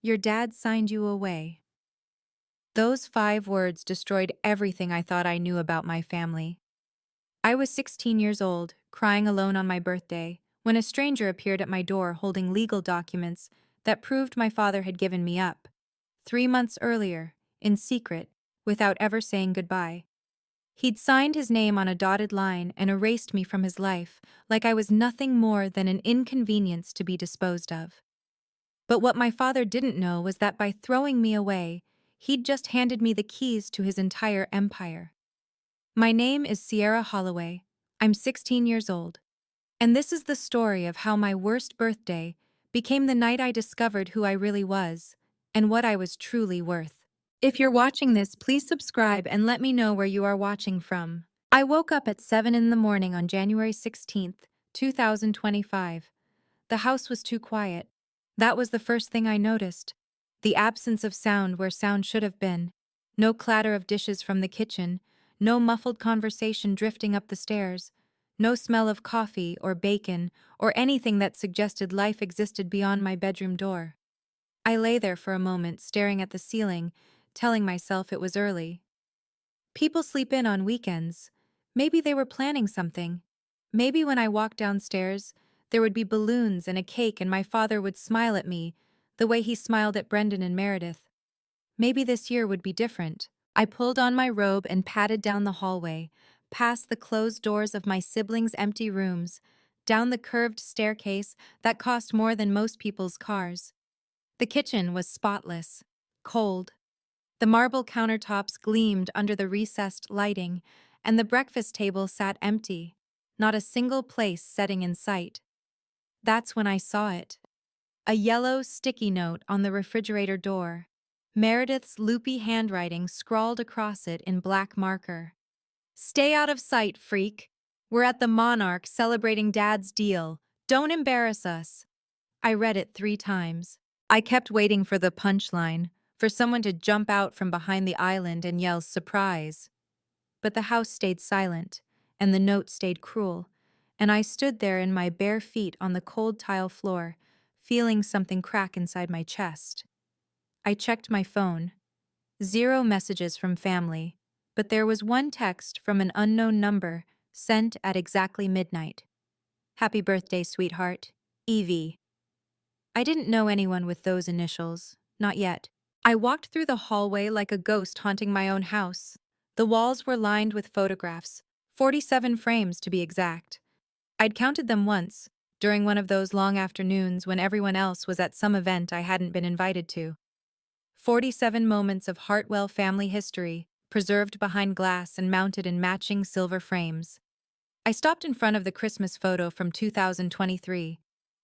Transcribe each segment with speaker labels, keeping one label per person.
Speaker 1: Your dad signed you away. Those 5 words destroyed everything I thought I knew about my family. I was 16 years old, crying alone on my birthday, when a stranger appeared at my door holding legal documents that proved my father had given me up 3 months earlier, in secret, without ever saying goodbye. He'd signed his name on a dotted line and erased me from his life, like I was nothing more than an inconvenience to be disposed of. But what my father didn't know was that by throwing me away, he'd just handed me the keys to his entire empire. My name is Sierra Holloway. I'm 16 years old. And this is the story of how my worst birthday became the night I discovered who I really was and what I was truly worth. If you're watching this, please subscribe and let me know where you are watching from. I woke up at 7 in the morning on January 16th, 2025. The house was too quiet. That was the first thing I noticed. The absence of sound where sound should have been. No clatter of dishes from the kitchen, no muffled conversation drifting up the stairs, no smell of coffee or bacon or anything that suggested life existed beyond my bedroom door. I lay there for a moment, staring at the ceiling, telling myself it was early. People sleep in on weekends. Maybe they were planning something. Maybe when I walked downstairs, there would be balloons and a cake and my father would smile at me, the way he smiled at Brendan and Meredith. Maybe this year would be different. I pulled on my robe and padded down the hallway, past the closed doors of my siblings' empty rooms, down the curved staircase that cost more than most people's cars. The kitchen was spotless, cold. The marble countertops gleamed under the recessed lighting, and the breakfast table sat empty, not a single place setting in sight. That's when I saw it. A yellow sticky note on the refrigerator door. Meredith's loopy handwriting scrawled across it in black marker. "Stay out of sight, freak. We're at the Monarch celebrating Dad's deal. Don't embarrass us." I read it 3 times. I kept waiting for the punchline, for someone to jump out from behind the island and yell surprise. But the house stayed silent, and the note stayed cruel, and I stood there in my bare feet on the cold tile floor, feeling something crack inside my chest. I checked my phone. 0 messages from family, but there was one text from an unknown number sent at exactly midnight. "Happy birthday, sweetheart. Evie." I didn't know anyone with those initials, not yet. I walked through the hallway like a ghost haunting my own house. The walls were lined with photographs, 47 frames to be exact. I'd counted them once, during one of those long afternoons when everyone else was at some event I hadn't been invited to. 47 moments of Hartwell family history, preserved behind glass and mounted in matching silver frames. I stopped in front of the Christmas photo from 2023.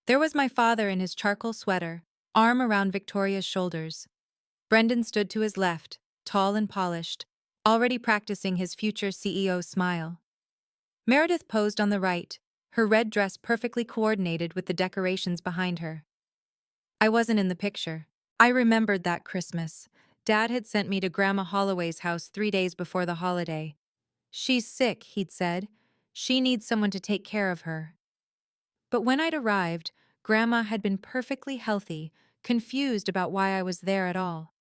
Speaker 1: There was my father in his charcoal sweater, arm around Victoria's shoulders. Brendan stood to his left, tall and polished, already practicing his future CEO smile. Meredith posed on the right, her red dress perfectly coordinated with the decorations behind her. I wasn't in the picture. I remembered that Christmas. Dad had sent me to Grandma Holloway's house 3 days before the holiday. "She's sick," he'd said. "She needs someone to take care of her." But when I'd arrived, Grandma had been perfectly healthy, confused about why I was there at all.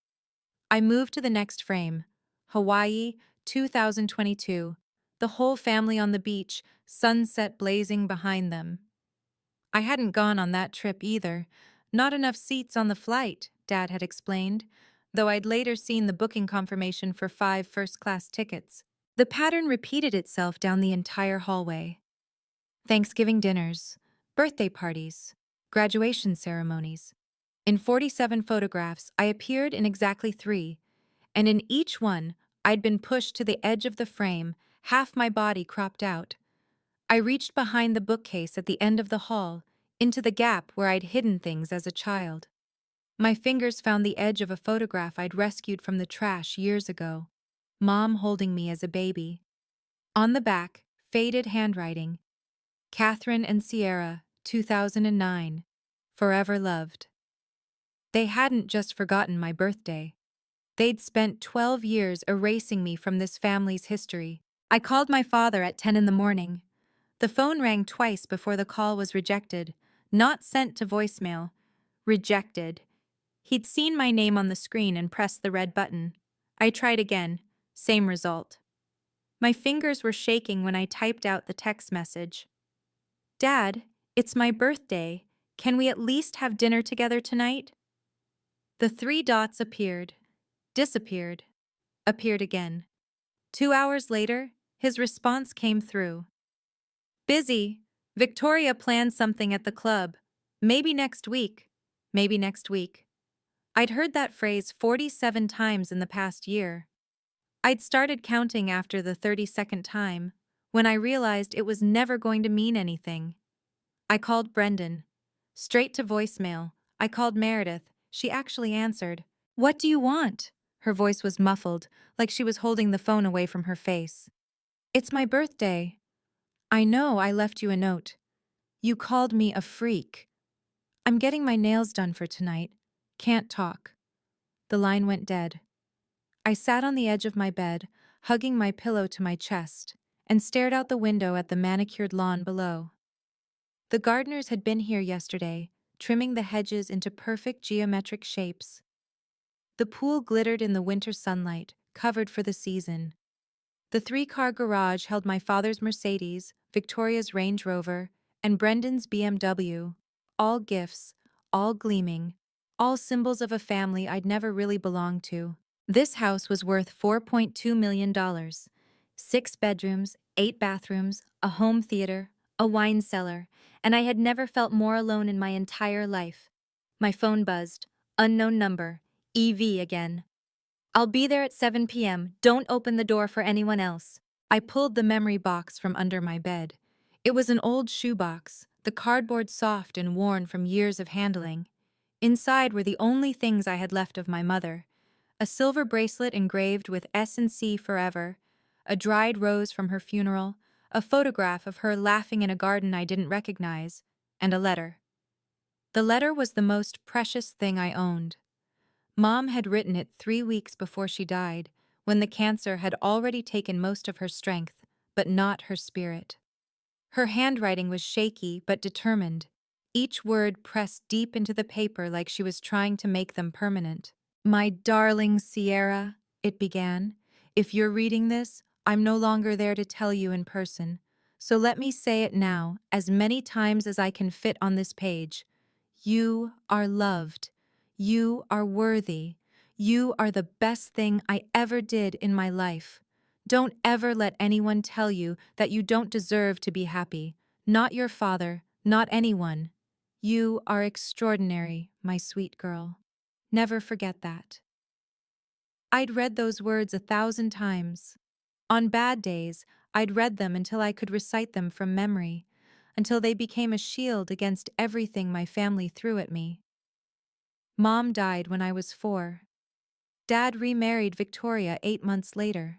Speaker 1: I moved to the next frame. Hawaii, 2022. The whole family on the beach, sunset blazing behind them. I hadn't gone on that trip either. Not enough seats on the flight, Dad had explained, though I'd later seen the booking confirmation for 5 first-class tickets. The pattern repeated itself down the entire hallway. Thanksgiving dinners, birthday parties, graduation ceremonies. In 47 photographs, I appeared in exactly 3, and in each one, I'd been pushed to the edge of the frame, half my body cropped out. I reached behind the bookcase at the end of the hall, into the gap where I'd hidden things as a child. My fingers found the edge of a photograph I'd rescued from the trash years ago. Mom holding me as a baby. On the back, faded handwriting. Catherine and Sierra, 2009. Forever loved. They hadn't just forgotten my birthday. They'd spent 12 years erasing me from this family's history. I called my father at 10 in the morning. The phone rang twice before the call was rejected. Not sent to voicemail. Rejected. He'd seen my name on the screen and pressed the red button. I tried again. Same result. My fingers were shaking when I typed out the text message. Dad, it's my birthday. Can we at least have dinner together tonight? The three dots appeared, disappeared, appeared again. 2 hours later, his response came through. Busy. Victoria planned something at the club. Maybe next week. Maybe next week. I'd heard that phrase 47 times in the past year. I'd started counting after the 32nd time, when I realized it was never going to mean anything. I called Brendan. Straight to voicemail. I called Meredith. She actually answered. What do you want? Her voice was muffled, like she was holding the phone away from her face. It's my birthday. I know I left you a note. You called me a freak. I'm getting my nails done for tonight. Can't talk. The line went dead. I sat on the edge of my bed, hugging my pillow to my chest, and stared out the window at the manicured lawn below. The gardeners had been here yesterday, trimming the hedges into perfect geometric shapes. The pool glittered in the winter sunlight, covered for the season. The three-car garage held my father's Mercedes, Victoria's Range Rover, and Brendan's BMW, all gifts, all gleaming, all symbols of a family I'd never really belonged to. This house was worth $4.2 million. 6 bedrooms, 8 bathrooms, a home theater, a wine cellar, and I had never felt more alone in my entire life. My phone buzzed. Unknown number. EV again. I'll be there at 7 p.m. Don't open the door for anyone else. I pulled the memory box from under my bed. It was an old shoebox, the cardboard soft and worn from years of handling. Inside were the only things I had left of my mother. A silver bracelet engraved with S&C forever, a dried rose from her funeral, a photograph of her laughing in a garden I didn't recognize, and a letter. The letter was the most precious thing I owned. Mom had written it 3 weeks before she died, when the cancer had already taken most of her strength, but not her spirit. Her handwriting was shaky but determined, each word pressed deep into the paper like she was trying to make them permanent. My darling Sierra, it began, if you're reading this, I'm no longer there to tell you in person, so let me say it now, as many times as I can fit on this page. You are loved. You are worthy. You are the best thing I ever did in my life. Don't ever let anyone tell you that you don't deserve to be happy. Not your father, not anyone. You are extraordinary, my sweet girl. Never forget that. I'd read those words 1,000 times. On bad days, I'd read them until I could recite them from memory, until they became a shield against everything my family threw at me. Mom died when I was 4. Dad remarried Victoria 8 months later.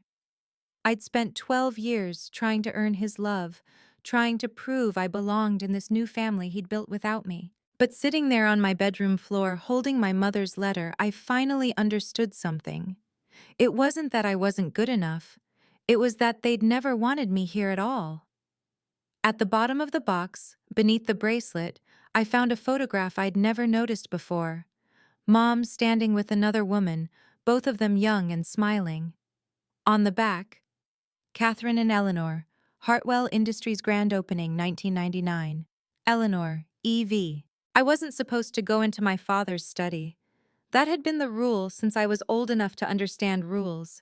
Speaker 1: I'd spent 12 years trying to earn his love, trying to prove I belonged in this new family he'd built without me. But sitting there on my bedroom floor holding my mother's letter, I finally understood something. It wasn't that I wasn't good enough. It was that they'd never wanted me here at all. At the bottom of the box, beneath the bracelet, I found a photograph I'd never noticed before. Mom standing with another woman, both of them young and smiling. On the back, Catherine and Eleanor, Hartwell Industries grand opening 1999. Eleanor, EV. I wasn't supposed to go into my father's study. That had been the rule since I was old enough to understand rules.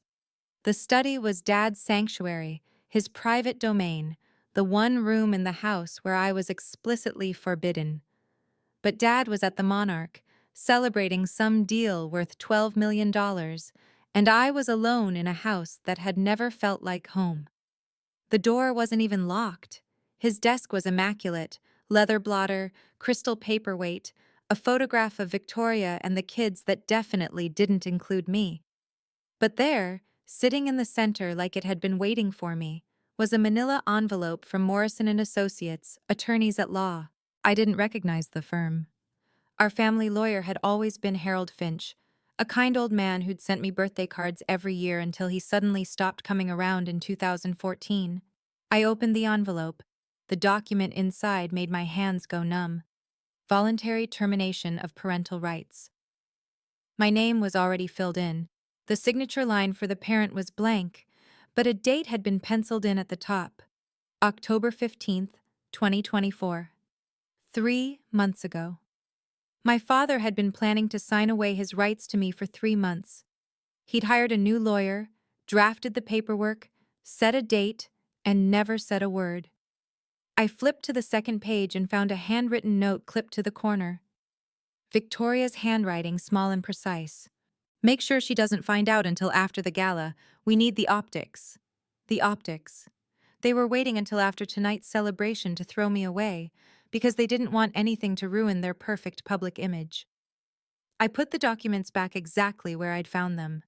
Speaker 1: The study was Dad's sanctuary, his private domain, the one room in the house where I was explicitly forbidden. But Dad was at the Monarch, celebrating some deal worth $12 million, and I was alone in a house that had never felt like home. The door wasn't even locked. His desk was immaculate, leather blotter, crystal paperweight, a photograph of Victoria and the kids that definitely didn't include me. But there, sitting in the center like it had been waiting for me, was a manila envelope from Morrison & Associates, attorneys at law. I didn't recognize the firm. Our family lawyer had always been Harold Finch, a kind old man who'd sent me birthday cards every year until he suddenly stopped coming around in 2014. I opened the envelope. The document inside made my hands go numb. Voluntary termination of parental rights. My name was already filled in. The signature line for the parent was blank, but a date had been penciled in at the top. October 15th, 2024. 3 months ago. My father had been planning to sign away his rights to me for 3 months. He'd hired a new lawyer, drafted the paperwork, set a date, and never said a word. I flipped to the second page and found a handwritten note clipped to the corner. Victoria's handwriting, small and precise. Make sure she doesn't find out until after the gala. We need the optics. The optics. They were waiting until after tonight's celebration to throw me away, because they didn't want anything to ruin their perfect public image. I put the documents back exactly where I'd found them.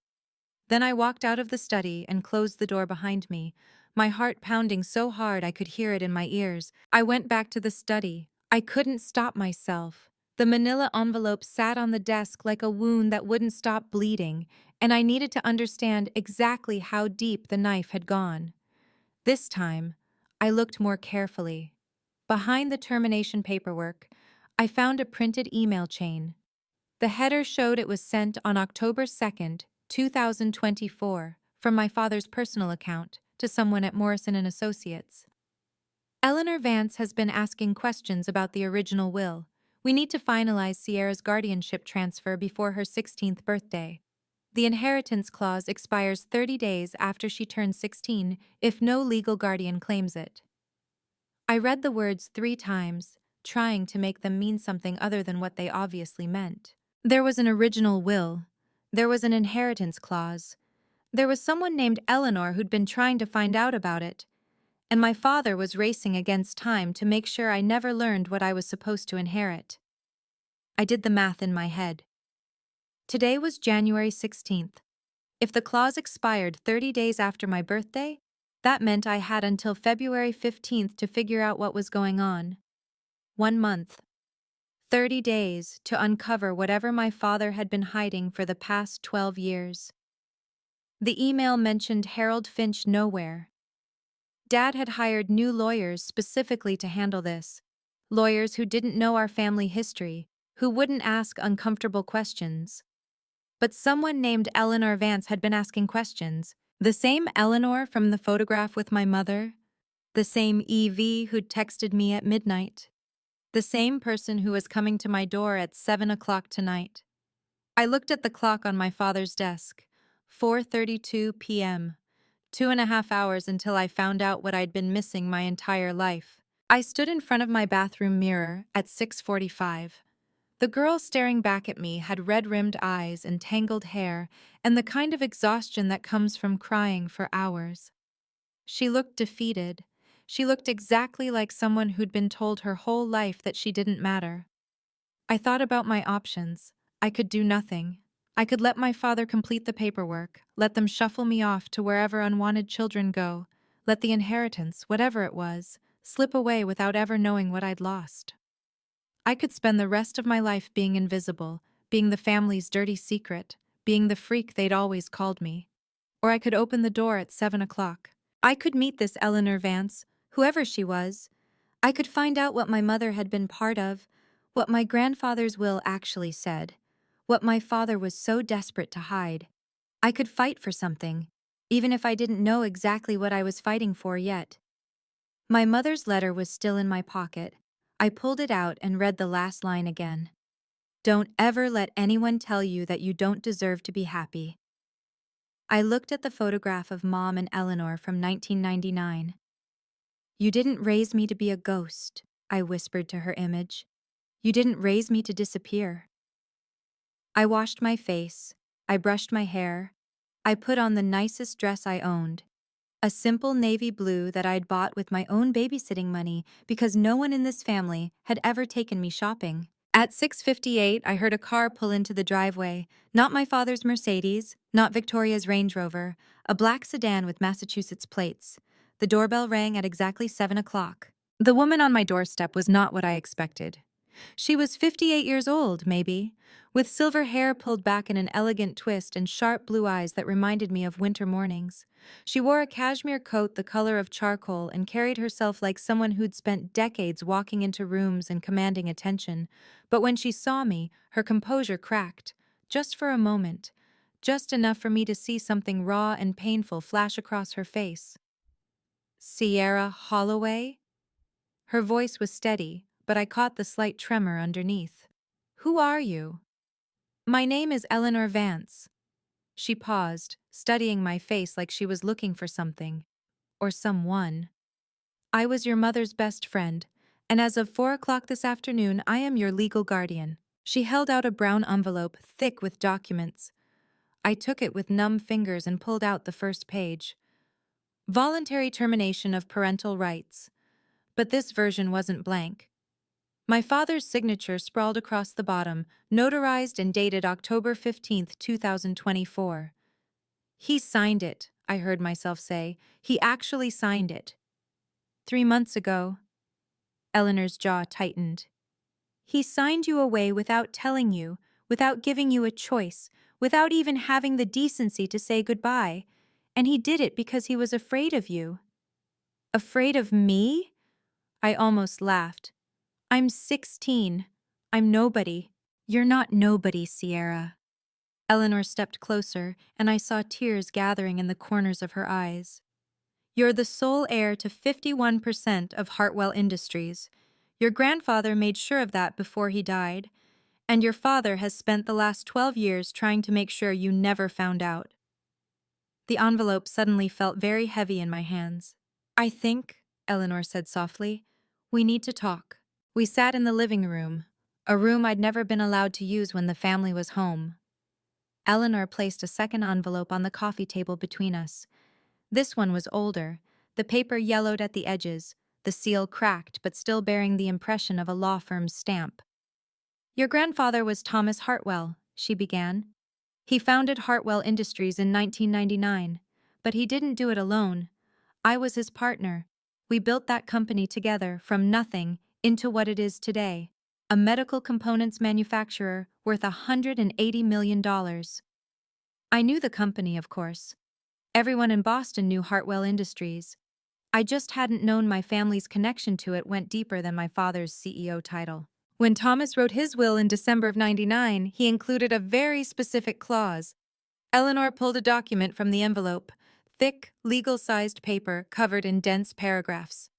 Speaker 1: Then I walked out of the study and closed the door behind me, my heart pounding so hard I could hear it in my ears. I went back to the study. I couldn't stop myself. The manila envelope sat on the desk like a wound that wouldn't stop bleeding, and I needed to understand exactly how deep the knife had gone. This time, I looked more carefully. Behind the termination paperwork, I found a printed email chain. The header showed it was sent on October 2nd, 2024, from my father's personal account to someone at Morrison & Associates. Eleanor Vance has been asking questions about the original will. We need to finalize Sierra's guardianship transfer before her 16th birthday. The inheritance clause expires 30 days after she turns 16 if no legal guardian claims it. I read the words 3 times, trying to make them mean something other than what they obviously meant. There was an original will. There was an inheritance clause. There was someone named Eleanor who'd been trying to find out about it. And my father was racing against time to make sure I never learned what I was supposed to inherit. I did the math in my head. Today was January 16th. If the clause expired 30 days after my birthday, that meant I had until February 15th to figure out what was going on. 1 month. 30 days to uncover whatever my father had been hiding for the past 12 years. The email mentioned Harold Finch nowhere. Dad had hired new lawyers specifically to handle this. Lawyers who didn't know our family history, who wouldn't ask uncomfortable questions. But someone named Eleanor Vance had been asking questions. The same Eleanor from the photograph with my mother. The same EV who'd texted me at midnight. The same person who was coming to my door at 7 o'clock tonight. I looked at the clock on my father's desk. 4:32 p.m. 2.5 hours until I found out what I'd been missing my entire life. I stood in front of my bathroom mirror at 6:45. The girl staring back at me had red-rimmed eyes and tangled hair and the kind of exhaustion that comes from crying for hours. She looked defeated. She looked exactly like someone who'd been told her whole life that she didn't matter. I thought about my options. I could do nothing. I could let my father complete the paperwork, let them shuffle me off to wherever unwanted children go, let the inheritance, whatever it was, slip away without ever knowing what I'd lost. I could spend the rest of my life being invisible, being the family's dirty secret, being the freak they'd always called me. Or I could open the door at 7 o'clock. I could meet this Eleanor Vance, whoever she was. I could find out what my mother had been part of, what my grandfather's will actually said, what my father was so desperate to hide. I could fight for something, even if I didn't know exactly what I was fighting for yet. My mother's letter was still in my pocket. I pulled it out and read the last line again. Don't ever let anyone tell you that you don't deserve to be happy. I looked at the photograph of Mom and Eleanor from 1999. You didn't raise me to be a ghost, I whispered to her image. You didn't raise me to disappear. I washed my face. I brushed my hair. I put on the nicest dress I owned. A simple navy blue that I'd bought with my own babysitting money because no one in this family had ever taken me shopping. At 6:58, I heard a car pull into the driveway. Not my father's Mercedes, not Victoria's Range Rover, a black sedan with Massachusetts plates. The doorbell rang at exactly 7 o'clock. The woman on my doorstep was not what I expected. She was 58 years old, maybe, with silver hair pulled back in an elegant twist and sharp blue eyes that reminded me of winter mornings. She wore a cashmere coat the color of charcoal and carried herself like someone who'd spent decades walking into rooms and commanding attention. But when she saw me, her composure cracked. just for a moment, just enough for me to see something raw and painful flash across her face. Sierra Holloway? Her voice was steady, but I caught the slight tremor underneath. Who are you? My name is Eleanor Vance. She paused, studying my face like she was looking for something. Or someone. I was your mother's best friend, and as of 4 o'clock this afternoon, I am your legal guardian. She held out a brown envelope thick with documents. I took it with numb fingers and pulled out the first page. Voluntary termination of parental rights. But this version wasn't blank. My father's signature sprawled across the bottom, notarized and dated October 15, 2024. He signed it, I heard myself say. He actually signed it. 3 months ago. Eleanor's jaw tightened. He signed you away without telling you, without giving you a choice, without even having the decency to say goodbye. And he did it because he was afraid of you. Afraid of me? I almost laughed. I'm 16. I'm nobody. You're not nobody, Sierra. Eleanor stepped closer, and I saw tears gathering in the corners of her eyes. You're the sole heir to 51% of Hartwell Industries. Your grandfather made sure of that before he died, and your father has spent the last 12 years trying to make sure you never found out. The envelope suddenly felt very heavy in my hands. I think, Eleanor said softly, we need to talk. We sat in the living room, a room I'd never been allowed to use when the family was home. Eleanor placed a second envelope on the coffee table between us. This one was older, the paper yellowed at the edges, the seal cracked but still bearing the impression of a law firm's stamp. Your grandfather was Thomas Hartwell, she began. He founded Hartwell Industries in 1999, but he didn't do it alone. I was his partner. We built that company together from nothing into what it is today, a medical components manufacturer worth $180 million. I knew the company, of course. Everyone in Boston knew Hartwell Industries. I just hadn't known my family's connection to it went deeper than my father's CEO title. When Thomas wrote his will in December of '99, he included a very specific clause. Eleanor pulled a document from the envelope, thick, legal-sized paper covered in dense paragraphs.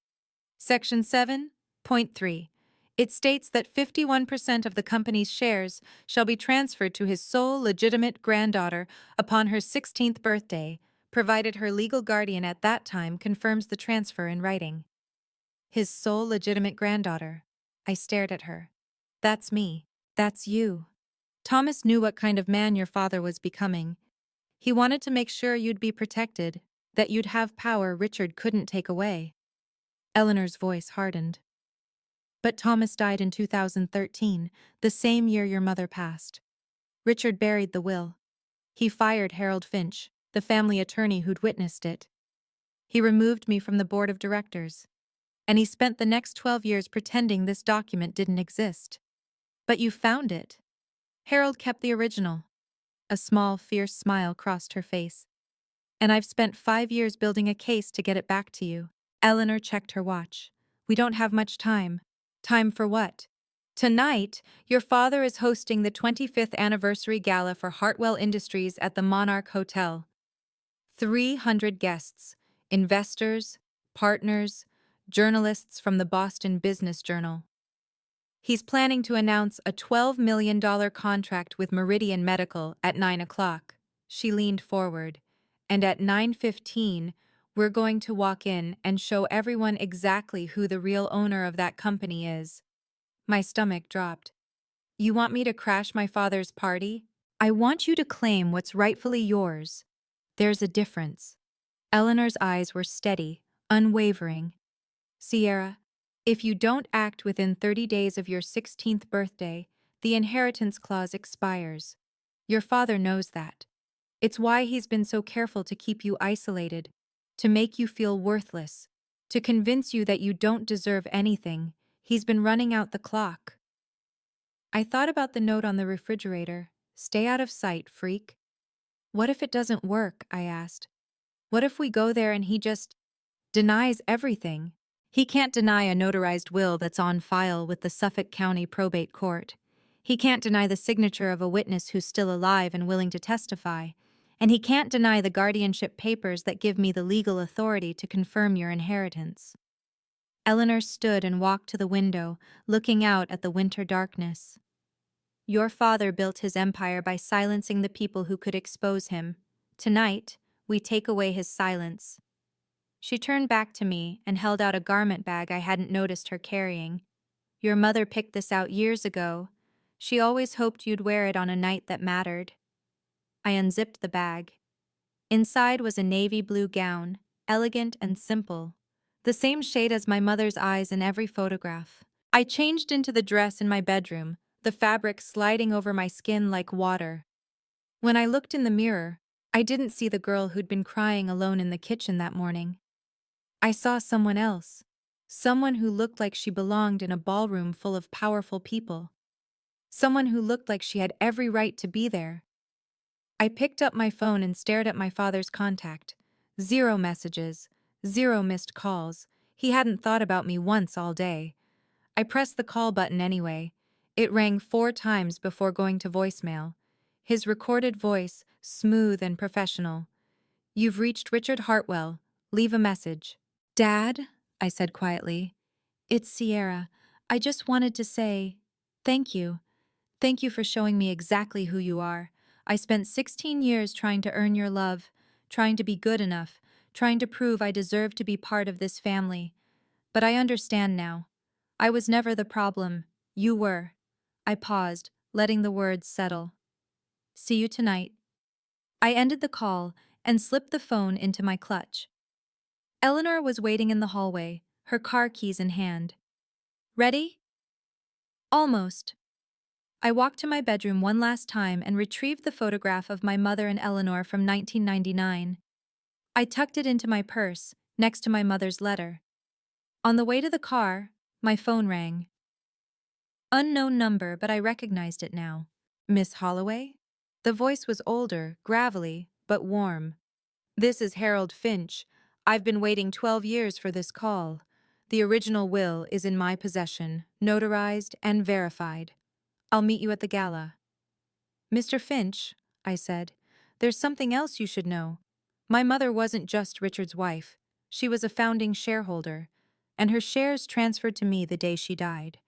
Speaker 1: Section 7.3. It states that 51% of the company's shares shall be transferred to his sole legitimate granddaughter upon her 16th birthday, provided her legal guardian at that time confirms the transfer in writing. His sole legitimate granddaughter. I stared at her. That's me. That's you. Thomas knew what kind of man your father was becoming. He wanted to make sure you'd be protected, that you'd have power Richard couldn't take away. Eleanor's voice hardened. But Thomas died in 2013, the same year your mother passed. Richard buried the will. He fired Harold Finch, the family attorney who'd witnessed it. He removed me from the board of directors. And he spent the next 12 years pretending this document didn't exist. But you found it. Harold kept the original. A small, fierce smile crossed her face. And I've spent 5 years building a case to get it back to you. Eleanor checked her watch. We don't have much time. Time for what? Tonight, your father is hosting the 25th anniversary gala for Hartwell Industries at the Monarch Hotel. 300 guests, investors, partners, journalists from the Boston Business Journal. He's planning to announce a $12 million contract with Meridian Medical at 9 o'clock. She leaned forward. And at 9:15, we're going to walk in and show everyone exactly who the real owner of that company is. My stomach dropped. You want me to crash my father's party? I want you to claim what's rightfully yours. There's a difference. Eleanor's eyes were steady, unwavering. Sierra, if you don't act within 30 days of your 16th birthday, the inheritance clause expires. Your father knows that. It's why he's been so careful to keep you isolated, to make you feel worthless, to convince you that you don't deserve anything. He's been running out the clock. I thought about the note on the refrigerator. Stay out of sight, freak. What if it doesn't work? I asked. What if we go there and he just denies everything? He can't deny a notarized will that's on file with the Suffolk County Probate Court. He can't deny the signature of a witness who's still alive and willing to testify. And he can't deny the guardianship papers that give me the legal authority to confirm your inheritance. Eleanor stood and walked to the window, looking out at the winter darkness. Your father built his empire by silencing the people who could expose him. Tonight, we take away his silence. She turned back to me and held out a garment bag I hadn't noticed her carrying. Your mother picked this out years ago. She always hoped you'd wear it on a night that mattered. I unzipped the bag. Inside was a navy blue gown, elegant and simple, the same shade as my mother's eyes in every photograph. I changed into the dress in my bedroom, the fabric sliding over my skin like water. When I looked in the mirror, I didn't see the girl who'd been crying alone in the kitchen that morning. I saw someone else, someone who looked like she belonged in a ballroom full of powerful people, someone who looked like she had every right to be there. I picked up my phone and stared at my father's contact. 0 messages, 0 missed calls. He hadn't thought about me once all day. I pressed the call button anyway. It rang 4 times before going to voicemail. His recorded voice, smooth and professional. "You've reached Richard Hartwell. Leave a message." "Dad," I said quietly. "It's Sierra. I just wanted to say thank you. Thank you for showing me exactly who you are. I spent 16 years trying to earn your love, trying to be good enough, trying to prove I deserved to be part of this family. But I understand now. I was never the problem. You were." I paused, letting the words settle. "See you tonight." I ended the call and slipped the phone into my clutch. Eleanor was waiting in the hallway, her car keys in hand. "Ready?" "Almost." I walked to my bedroom one last time and retrieved the photograph of my mother and Eleanor from 1999. I tucked it into my purse, next to my mother's letter. On the way to the car, my phone rang. Unknown number, but I recognized it now. "Miss Holloway?" The voice was older, gravelly, but warm. "This is Harold Finch. I've been waiting 12 years for this call. The original will is in my possession, notarized and verified. I'll meet you at the gala." "Mr. Finch," I said, "there's something else you should know. My mother wasn't just Richard's wife. She was a founding shareholder, and her shares transferred to me the day she died."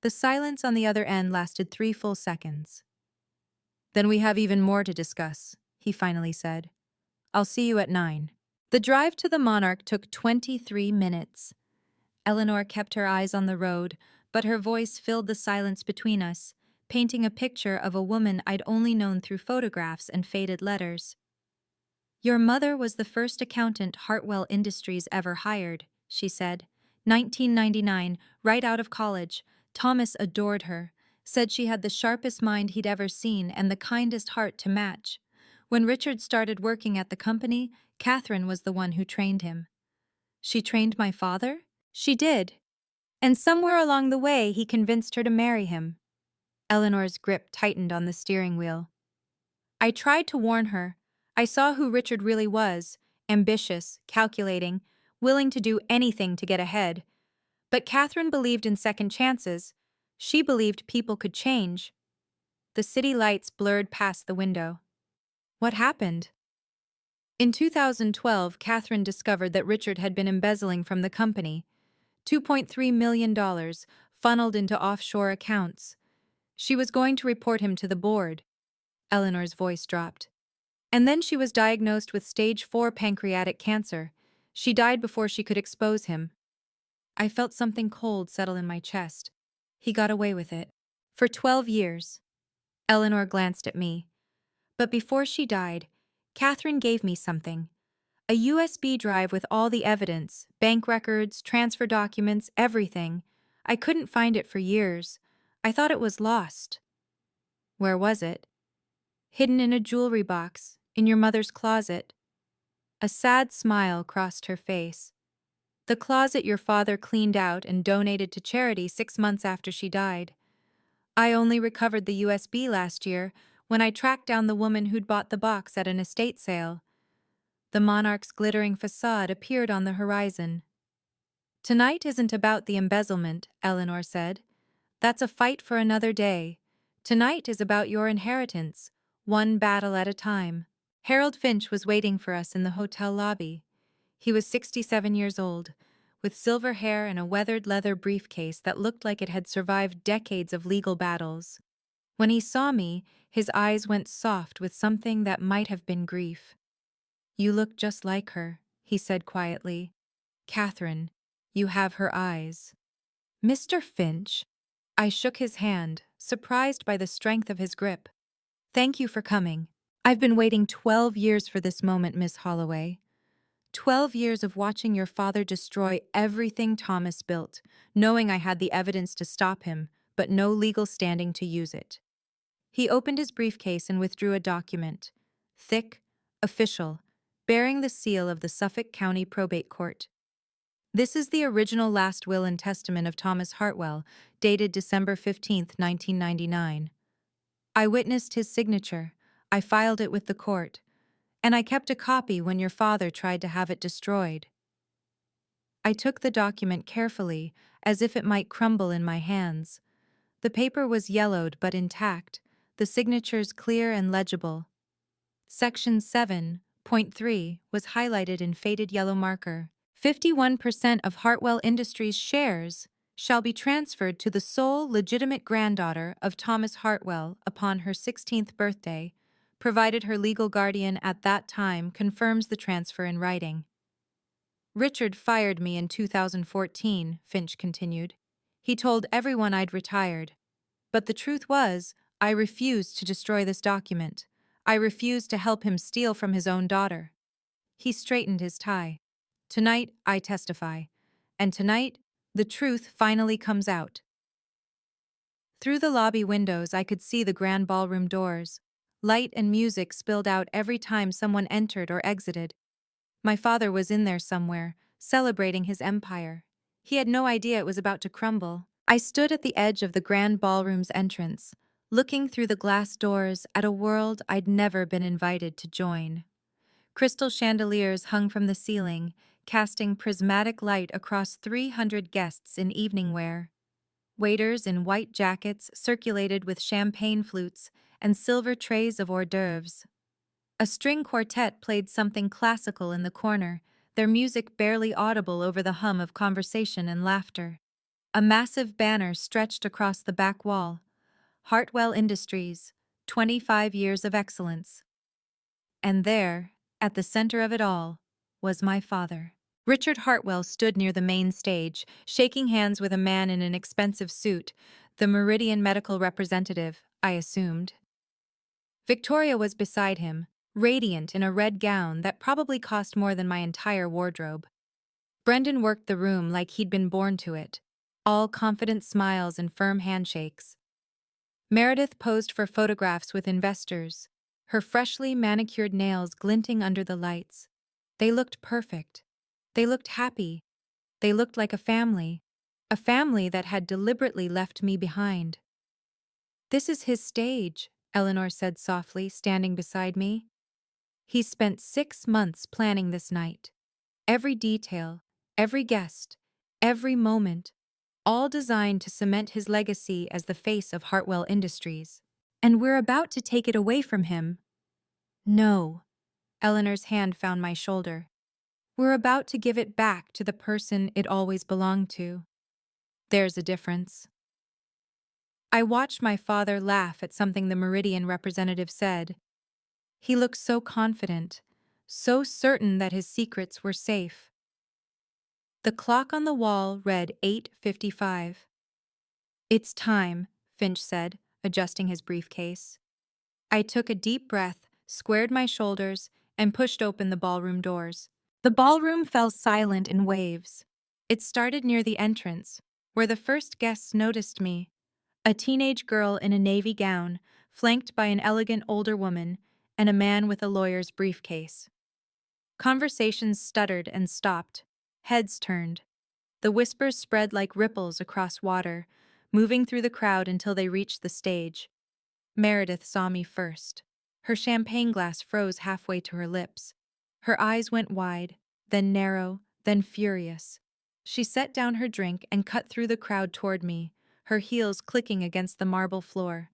Speaker 1: The silence on the other end lasted 3 full seconds. "Then we have even more to discuss," he finally said. "I'll see you at 9. The drive to the Monarch took 23 minutes. Eleanor kept her eyes on the road, but her voice filled the silence between us, painting a picture of a woman I'd only known through photographs and faded letters. "Your mother was the first accountant Hartwell Industries ever hired," she said. 1999, right out of college. Thomas adored her, said she had the sharpest mind he'd ever seen and the kindest heart to match. When Richard started working at the company, Catherine was the one who trained him. "She trained my father?" "She did. And somewhere along the way, he convinced her to marry him." Eleanor's grip tightened on the steering wheel. "I tried to warn her. I saw who Richard really was, ambitious, calculating, willing to do anything to get ahead. But Catherine believed in second chances. She believed people could change." The city lights blurred past the window. "What happened?" "In 2012, Catherine discovered that Richard had been embezzling from the company. $2.3 million, funneled into offshore accounts. She was going to report him to the board." Eleanor's voice dropped. "And then she was diagnosed with stage 4 pancreatic cancer. She died before she could expose him." I felt something cold settle in my chest. He got away with it. For 12 years. Eleanor glanced at me. "But before she died, Catherine gave me something. A USB drive with all the evidence, bank records, transfer documents, everything. I couldn't find it for years. I thought it was lost." "Where was it?" "Hidden in a jewelry box, in your mother's closet." A sad smile crossed her face. "The closet your father cleaned out and donated to charity 6 months after she died. I only recovered the USB last year when I tracked down the woman who'd bought the box at an estate sale." The Monarch's glittering facade appeared on the horizon. "Tonight isn't about the embezzlement," Eleanor said. That's a fight for another day. Tonight is about your inheritance, one battle at a time. Harold Finch was waiting for us in the hotel lobby. He was 67 years old, with silver hair and a weathered leather briefcase that looked like it had survived decades of legal battles. When he saw me, his eyes went soft with something that might have been grief. "You look just like her," he said quietly. "Catherine, you have her eyes." "Mr. Finch?" I shook his hand, surprised by the strength of his grip. "Thank you for coming. I've been waiting 12 years for this moment, Miss Holloway. 12 years of watching your father destroy everything Thomas built, knowing I had the evidence to stop him, but no legal standing to use it." He opened his briefcase and withdrew a document. Thick, official, bearing the seal of the Suffolk County Probate Court. "This is the original last will and testament of Thomas Hartwell, dated December 15, 1999. I witnessed his signature. I filed it with the court. And I kept a copy when your father tried to have it destroyed." I took the document carefully, as if it might crumble in my hands. The paper was yellowed but intact, the signatures clear and legible. Section 7.3 was highlighted in faded yellow marker. 51% of Hartwell Industries shares shall be transferred to the sole legitimate granddaughter of Thomas Hartwell upon her 16th birthday, provided her legal guardian at that time confirms the transfer in writing. "Richard fired me in 2014, Finch continued. "He told everyone I'd retired. But the truth was, I refused to destroy this document. I refused to help him steal from his own daughter." He straightened his tie. "Tonight, I testify. And tonight, the truth finally comes out." Through the lobby windows, I could see the grand ballroom doors. Light and music spilled out every time someone entered or exited. My father was in there somewhere, celebrating his empire. He had no idea it was about to crumble. I stood at the edge of the grand ballroom's entrance, looking through the glass doors at a world I'd never been invited to join. Crystal chandeliers hung from the ceiling, casting prismatic light across 300 guests in evening wear. Waiters in white jackets circulated with champagne flutes and silver trays of hors d'oeuvres. A string quartet played something classical in the corner, their music barely audible over the hum of conversation and laughter. A massive banner stretched across the back wall. "Hartwell Industries, 25 years of excellence." And there, at the center of it all, was my father. Richard Hartwell stood near the main stage, shaking hands with a man in an expensive suit, the Meridian medical representative, I assumed. Victoria was beside him, radiant in a red gown that probably cost more than my entire wardrobe. Brendan worked the room like he'd been born to it, all confident smiles and firm handshakes. Meredith posed for photographs with investors, her freshly manicured nails glinting under the lights. They looked perfect. They looked happy. They looked like a family that had deliberately left me behind. "This is his stage," Eleanor said softly, standing beside me. "He's spent 6 months planning this night. Every detail, every guest, every moment, all designed to cement his legacy as the face of Hartwell Industries. And we're about to take it away from him." "No." Eleanor's hand found my shoulder. "We're about to give it back to the person it always belonged to. There's a difference." I watched my father laugh at something the Meridian representative said. He looked so confident, so certain that his secrets were safe. The clock on the wall read 8:55. "It's time," Finch said, adjusting his briefcase. I took a deep breath, squared my shoulders, and pushed open the ballroom doors. The ballroom fell silent in waves. It started near the entrance, where the first guests noticed me, a teenage girl in a navy gown, flanked by an elegant older woman and a man with a lawyer's briefcase. Conversations stuttered and stopped. Heads turned. The whispers spread like ripples across water, moving through the crowd until they reached the stage. Meredith saw me first. Her champagne glass froze halfway to her lips. Her eyes went wide, then narrow, then furious. She set down her drink and cut through the crowd toward me, her heels clicking against the marble floor.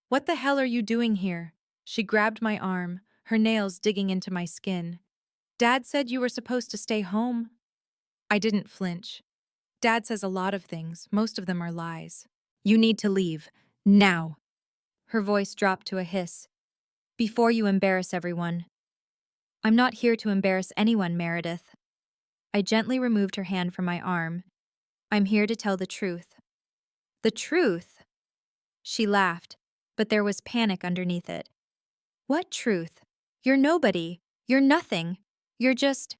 Speaker 1: "What the hell are you doing here?" She grabbed my arm, her nails digging into my skin. "Dad said you were supposed to stay home." I didn't flinch. Dad says a lot of things, most of them are lies. "You need to leave. Now." Her voice dropped to a hiss. "Before you embarrass everyone." "I'm not here to embarrass anyone, Meredith." I gently removed her hand from my arm. "I'm here to tell the truth." "The truth?" She laughed, but there was panic underneath it. "What truth? You're nobody. You're nothing. You're just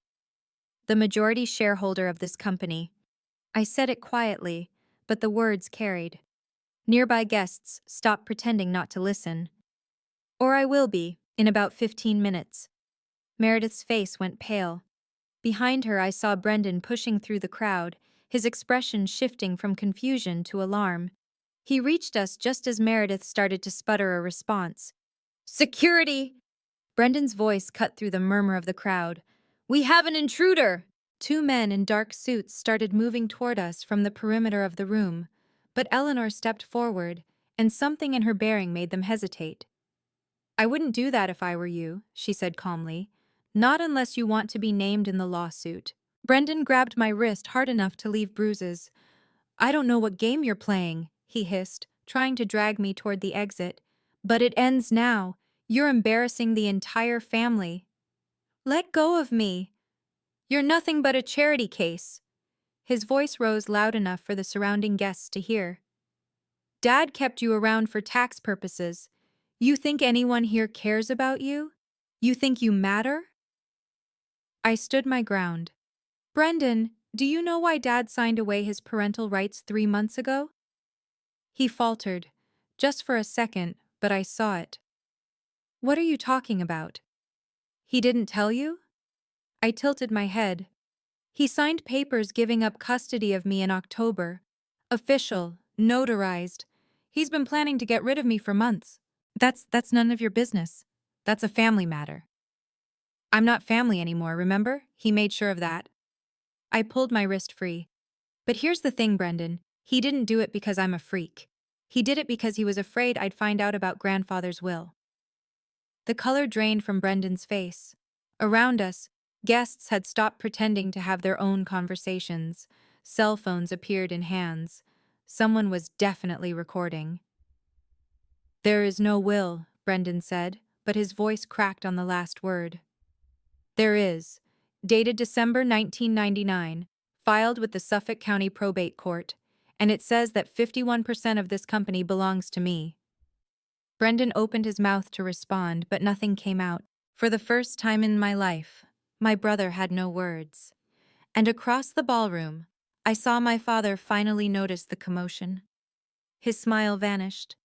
Speaker 1: the majority shareholder of this company." I said it quietly, but the words carried. Nearby guests stopped pretending not to listen. "Or I will be, in about 15 minutes. Meredith's face went pale. Behind her, I saw Brendan pushing through the crowd, his expression shifting from confusion to alarm. He reached us just as Meredith started to sputter a response. "Security!" Brendan's voice cut through the murmur of the crowd. "We have an intruder!" Two men in dark suits started moving toward us from the perimeter of the room, but Eleanor stepped forward, and something in her bearing made them hesitate. "I wouldn't do that if I were you," she said calmly. "Not unless you want to be named in the lawsuit." Brendan grabbed my wrist hard enough to leave bruises. "I don't know what game you're playing," he hissed, trying to drag me toward the exit. "But it ends now. You're embarrassing the entire family." "Let go of me. You're nothing but a charity case." His voice rose loud enough for the surrounding guests to hear. "Dad kept you around for tax purposes. You think anyone here cares about you? You think you matter?" I stood my ground. "Brendan, do you know why Dad signed away his parental rights 3 months ago?" He faltered, just for a second, but I saw it. "What are you talking about?" "He didn't tell you?" I tilted my head. "He signed papers giving up custody of me in October. Official, notarized. He's been planning to get rid of me for months." That's none of your business. That's a family matter." "I'm not family anymore, remember? He made sure of that." I pulled my wrist free. "But here's the thing, Brendan. He didn't do it because I'm a freak. He did it because he was afraid I'd find out about grandfather's will." The color drained from Brendan's face. Around us, guests had stopped pretending to have their own conversations. Cell phones appeared in hands. Someone was definitely recording. "There is no will," Brendan said, but his voice cracked on the last word. "There is. Dated December 1999, filed with the Suffolk County Probate Court, and it says that 51% of this company belongs to me." Brendan opened his mouth to respond, but nothing came out. For the first time in my life, my brother had no words. And across the ballroom, I saw my father finally notice the commotion. His smile vanished.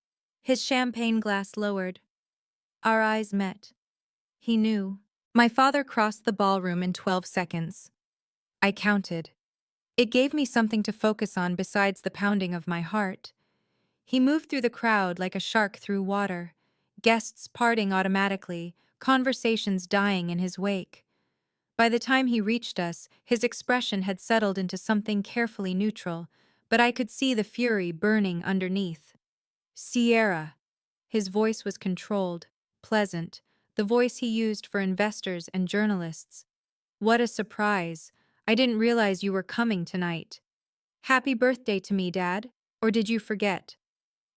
Speaker 1: His champagne glass lowered. Our eyes met. He knew. My father crossed the ballroom in 12 seconds. I counted. It gave me something to focus on besides the pounding of my heart. He moved through the crowd like a shark through water, guests parting automatically, conversations dying in his wake. By the time he reached us, his expression had settled into something carefully neutral, but I could see the fury burning underneath. "Sierra." His voice was controlled, pleasant, the voice he used for investors and journalists. "What a surprise. I didn't realize you were coming tonight. Happy birthday to me, Dad. Or did you forget?"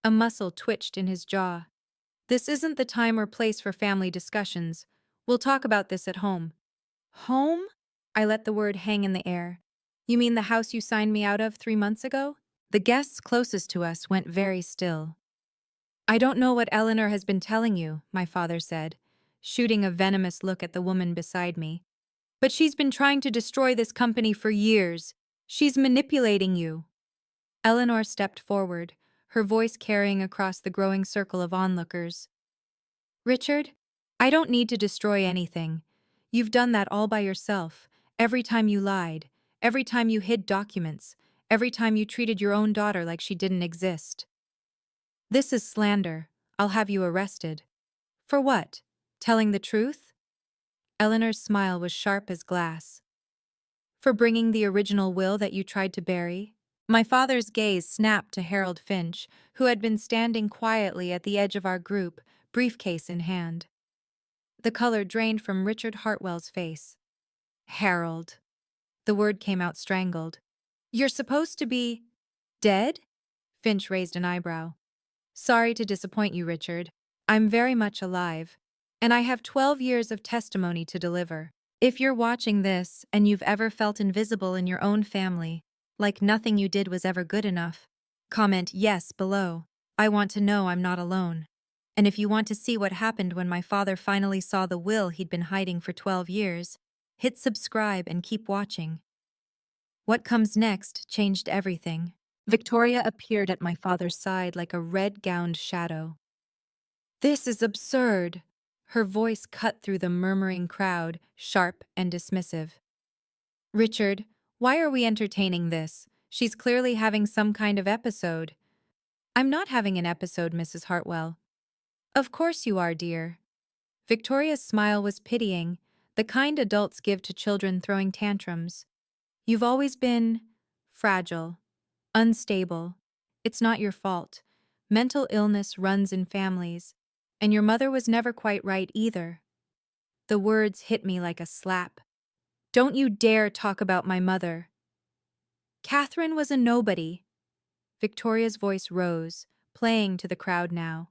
Speaker 1: A muscle twitched in his jaw. "This isn't the time or place for family discussions. We'll talk about this at home." "Home?" I let the word hang in the air. "You mean the house you signed me out of 3 months ago?" The guests closest to us went very still. "I don't know what Eleanor has been telling you," my father said, shooting a venomous look at the woman beside me. "But she's been trying to destroy this company for years. She's manipulating you." Eleanor stepped forward, her voice carrying across the growing circle of onlookers. "Richard, I don't need to destroy anything. You've done that all by yourself, every time you lied, every time you hid documents, every time you treated your own daughter like she didn't exist. This is slander. I'll have you arrested." "For what? Telling the truth?" Eleanor's smile was sharp as glass. "For bringing the original will that you tried to bury." My father's gaze snapped to Harold Finch, who had been standing quietly at the edge of our group, briefcase in hand. The color drained from Richard Hartwell's face. Harold. The word came out strangled. You're supposed to be dead? Finch raised an eyebrow. Sorry to disappoint you, Richard. I'm very much alive, and I have 12 years of testimony to deliver. If you're watching this and you've ever felt invisible in your own family, like nothing you did was ever good enough, comment yes below. I want to know I'm not alone. And if you want to see what happened when my father finally saw the will he'd been hiding for 12 years, hit subscribe and keep watching. What comes next changed everything. Victoria appeared at my father's side like a red-gowned shadow. This is absurd. Her voice cut through the murmuring crowd, sharp and dismissive. Richard, why are we entertaining this? She's clearly having some kind of episode. I'm not having an episode, Mrs. Hartwell. Of course you are, dear. Victoria's smile was pitying, the kind adults give to children throwing tantrums. You've always been fragile, unstable. It's not your fault. Mental illness runs in families, and your mother was never quite right either. The words hit me like a slap. Don't you dare talk about my mother. Catherine was a nobody. Victoria's voice rose, playing to the crowd now.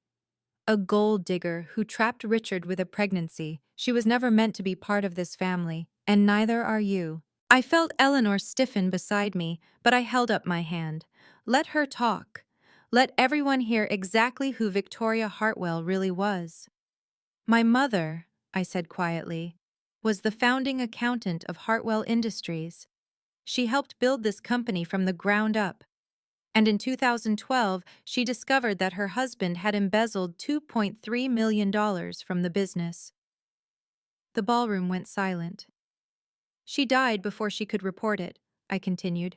Speaker 1: A gold digger who trapped Richard with a pregnancy. She was never meant to be part of this family, and neither are you. I felt Eleanor stiffen beside me, but I held up my hand. Let her talk. Let everyone hear exactly who Victoria Hartwell really was. My mother, I said quietly, was the founding accountant of Hartwell Industries. She helped build this company from the ground up. And in 2012, she discovered that her husband had embezzled $2.3 million from the business. The ballroom went silent. She died before she could report it, I continued.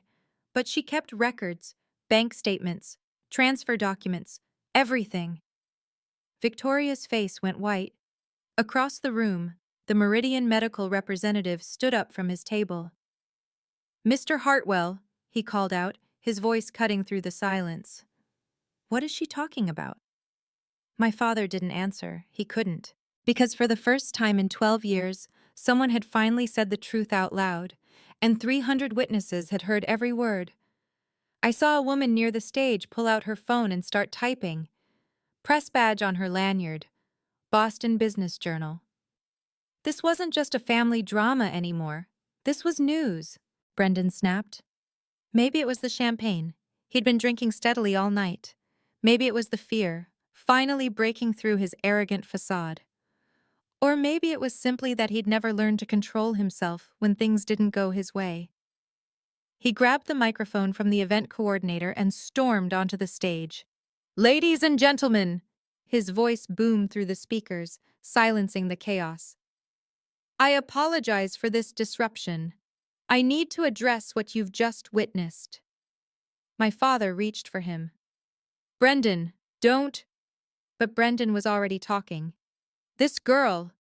Speaker 1: But she kept records, bank statements, transfer documents, everything. Victoria's face went white. Across the room, the Meridian medical representative stood up from his table. Mr. Hartwell, he called out, his voice cutting through the silence. What is she talking about? My father didn't answer. He couldn't. Because for the first time in 12 years, someone had finally said the truth out loud, and 300 witnesses had heard every word. I saw a woman near the stage pull out her phone and start typing. Press badge on her lanyard. Boston Business Journal. This wasn't just a family drama anymore. This was news, Brendan snapped. Maybe it was the champagne. He'd been drinking steadily all night. Maybe it was the fear, finally breaking through his arrogant facade. Or maybe it was simply that he'd never learned to control himself when things didn't go his way. He grabbed the microphone from the event coordinator and stormed onto the stage. Ladies and gentlemen! His voice boomed through the speakers, silencing the chaos. I apologize for this disruption. I need to address what you've just witnessed. My father reached for him. Brendan, don't. But Brendan was already talking. This girl,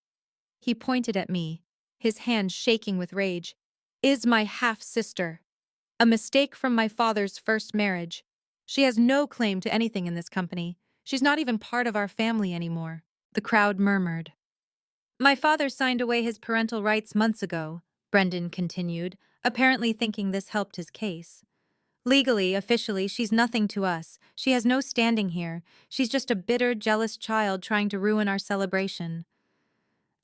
Speaker 1: he pointed at me, his hand shaking with rage, is my half-sister. A mistake from my father's first marriage. She has no claim to anything in this company. She's not even part of our family anymore. The crowd murmured. My father signed away his parental rights months ago, Brendan continued, apparently thinking this helped his case. Legally, officially, she's nothing to us. She has no standing here. She's just a bitter, jealous child trying to ruin our celebration.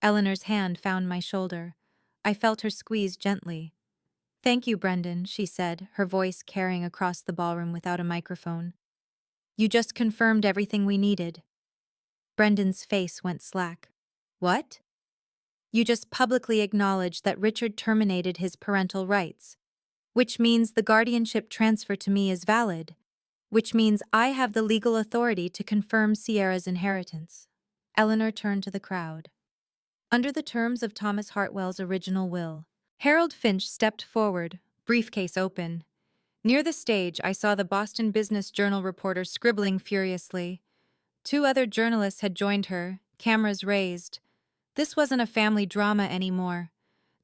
Speaker 1: Eleanor's hand found my shoulder. I felt her squeeze gently. Thank you, Brendan, she said, her voice carrying across the ballroom without a microphone. You just confirmed everything we needed. Brendan's face went slack. What? You just publicly acknowledged that Richard terminated his parental rights. Which means the guardianship transfer to me is valid, which means I have the legal authority to confirm Sierra's inheritance. Eleanor turned to the crowd. Under the terms of Thomas Hartwell's original will, Harold Finch stepped forward, briefcase open. Near the stage, I saw the Boston Business Journal reporter scribbling furiously. 2 other journalists had joined her, cameras raised. This wasn't a family drama anymore.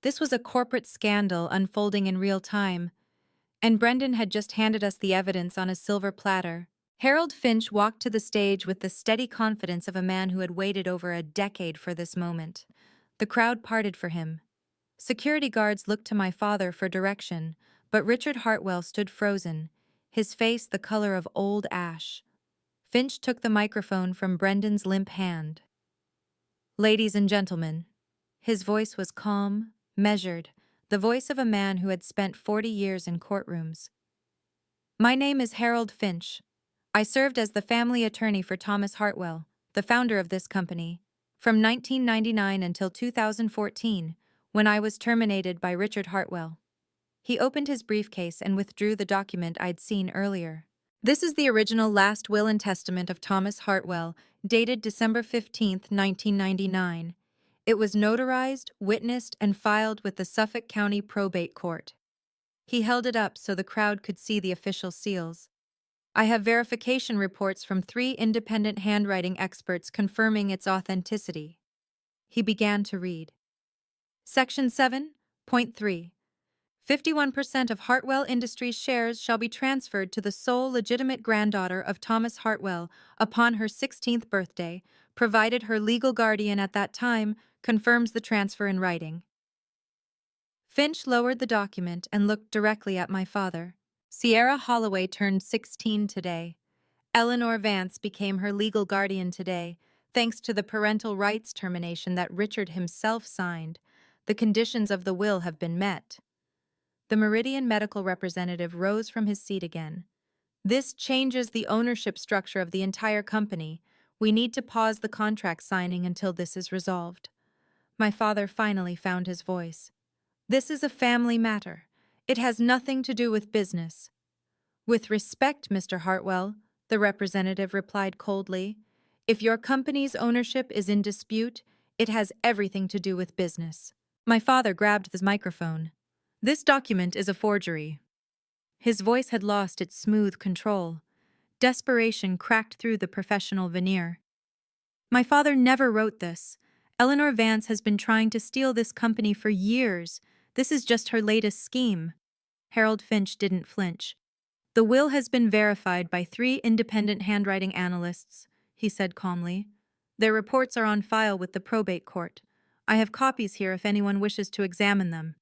Speaker 1: This was a corporate scandal unfolding in real time. And Brendan had just handed us the evidence on a silver platter. Harold Finch walked to the stage with the steady confidence of a man who had waited over a decade for this moment. The crowd parted for him. Security guards looked to my father for direction, but Richard Hartwell stood frozen, his face the color of old ash. Finch took the microphone from Brendan's limp hand. "Ladies and gentlemen," his voice was calm, measured, the voice of a man who had spent 40 years in courtrooms. "My name is Harold Finch. I served as the family attorney for Thomas Hartwell, the founder of this company, from 1999 until 2014, when I was terminated by Richard Hartwell." He opened his briefcase and withdrew the document I'd seen earlier. "This is the original last will and testament of Thomas Hartwell, dated December 15, 1999. It was notarized, witnessed, and filed with the Suffolk County Probate Court." He held it up so the crowd could see the official seals. "I have verification reports from 3 independent handwriting experts confirming its authenticity." He began to read. Section 7.3. 51% of Hartwell Industries shares shall be transferred to the sole legitimate granddaughter of Thomas Hartwell upon her 16th birthday, provided her legal guardian at that time confirms the transfer in writing. Finch lowered the document and looked directly at my father. "Sierra Holloway turned 16 today. Eleanor Vance became her legal guardian today, thanks to the parental rights termination that Richard himself signed. The conditions of the will have been met." The Meridian medical representative rose from his seat again. "This changes the ownership structure of the entire company. We need to pause the contract signing until this is resolved." My father finally found his voice. "This is a family matter. It has nothing to do with business." "With respect, Mr. Hartwell," the representative replied coldly, "if your company's ownership is in dispute, it has everything to do with business." My father grabbed the microphone. "This document is a forgery." His voice had lost its smooth control. Desperation cracked through the professional veneer. "My father never wrote this. Eleanor Vance has been trying to steal this company for years. This is just her latest scheme." Harold Finch didn't flinch. "The will has been verified by 3 independent handwriting analysts," he said calmly. "Their reports are on file with the probate court. I have copies here if anyone wishes to examine them."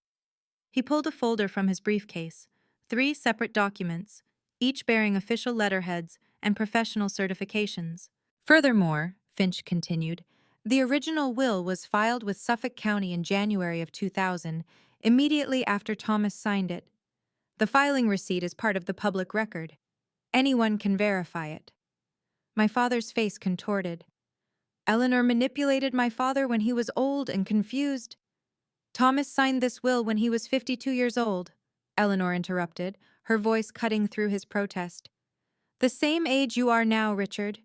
Speaker 1: He pulled a folder from his briefcase, 3 separate documents, each bearing official letterheads and professional certifications. "Furthermore," Finch continued, "the original will was filed with Suffolk County in January of 2000, immediately after Thomas signed it. The filing receipt is part of the public record. Anyone can verify it." My father's face contorted. "Eleanor manipulated my father when he was old and confused." "Thomas signed this will when he was 52 years old," Eleanor interrupted, her voice cutting through his protest. "The same age you are now, Richard.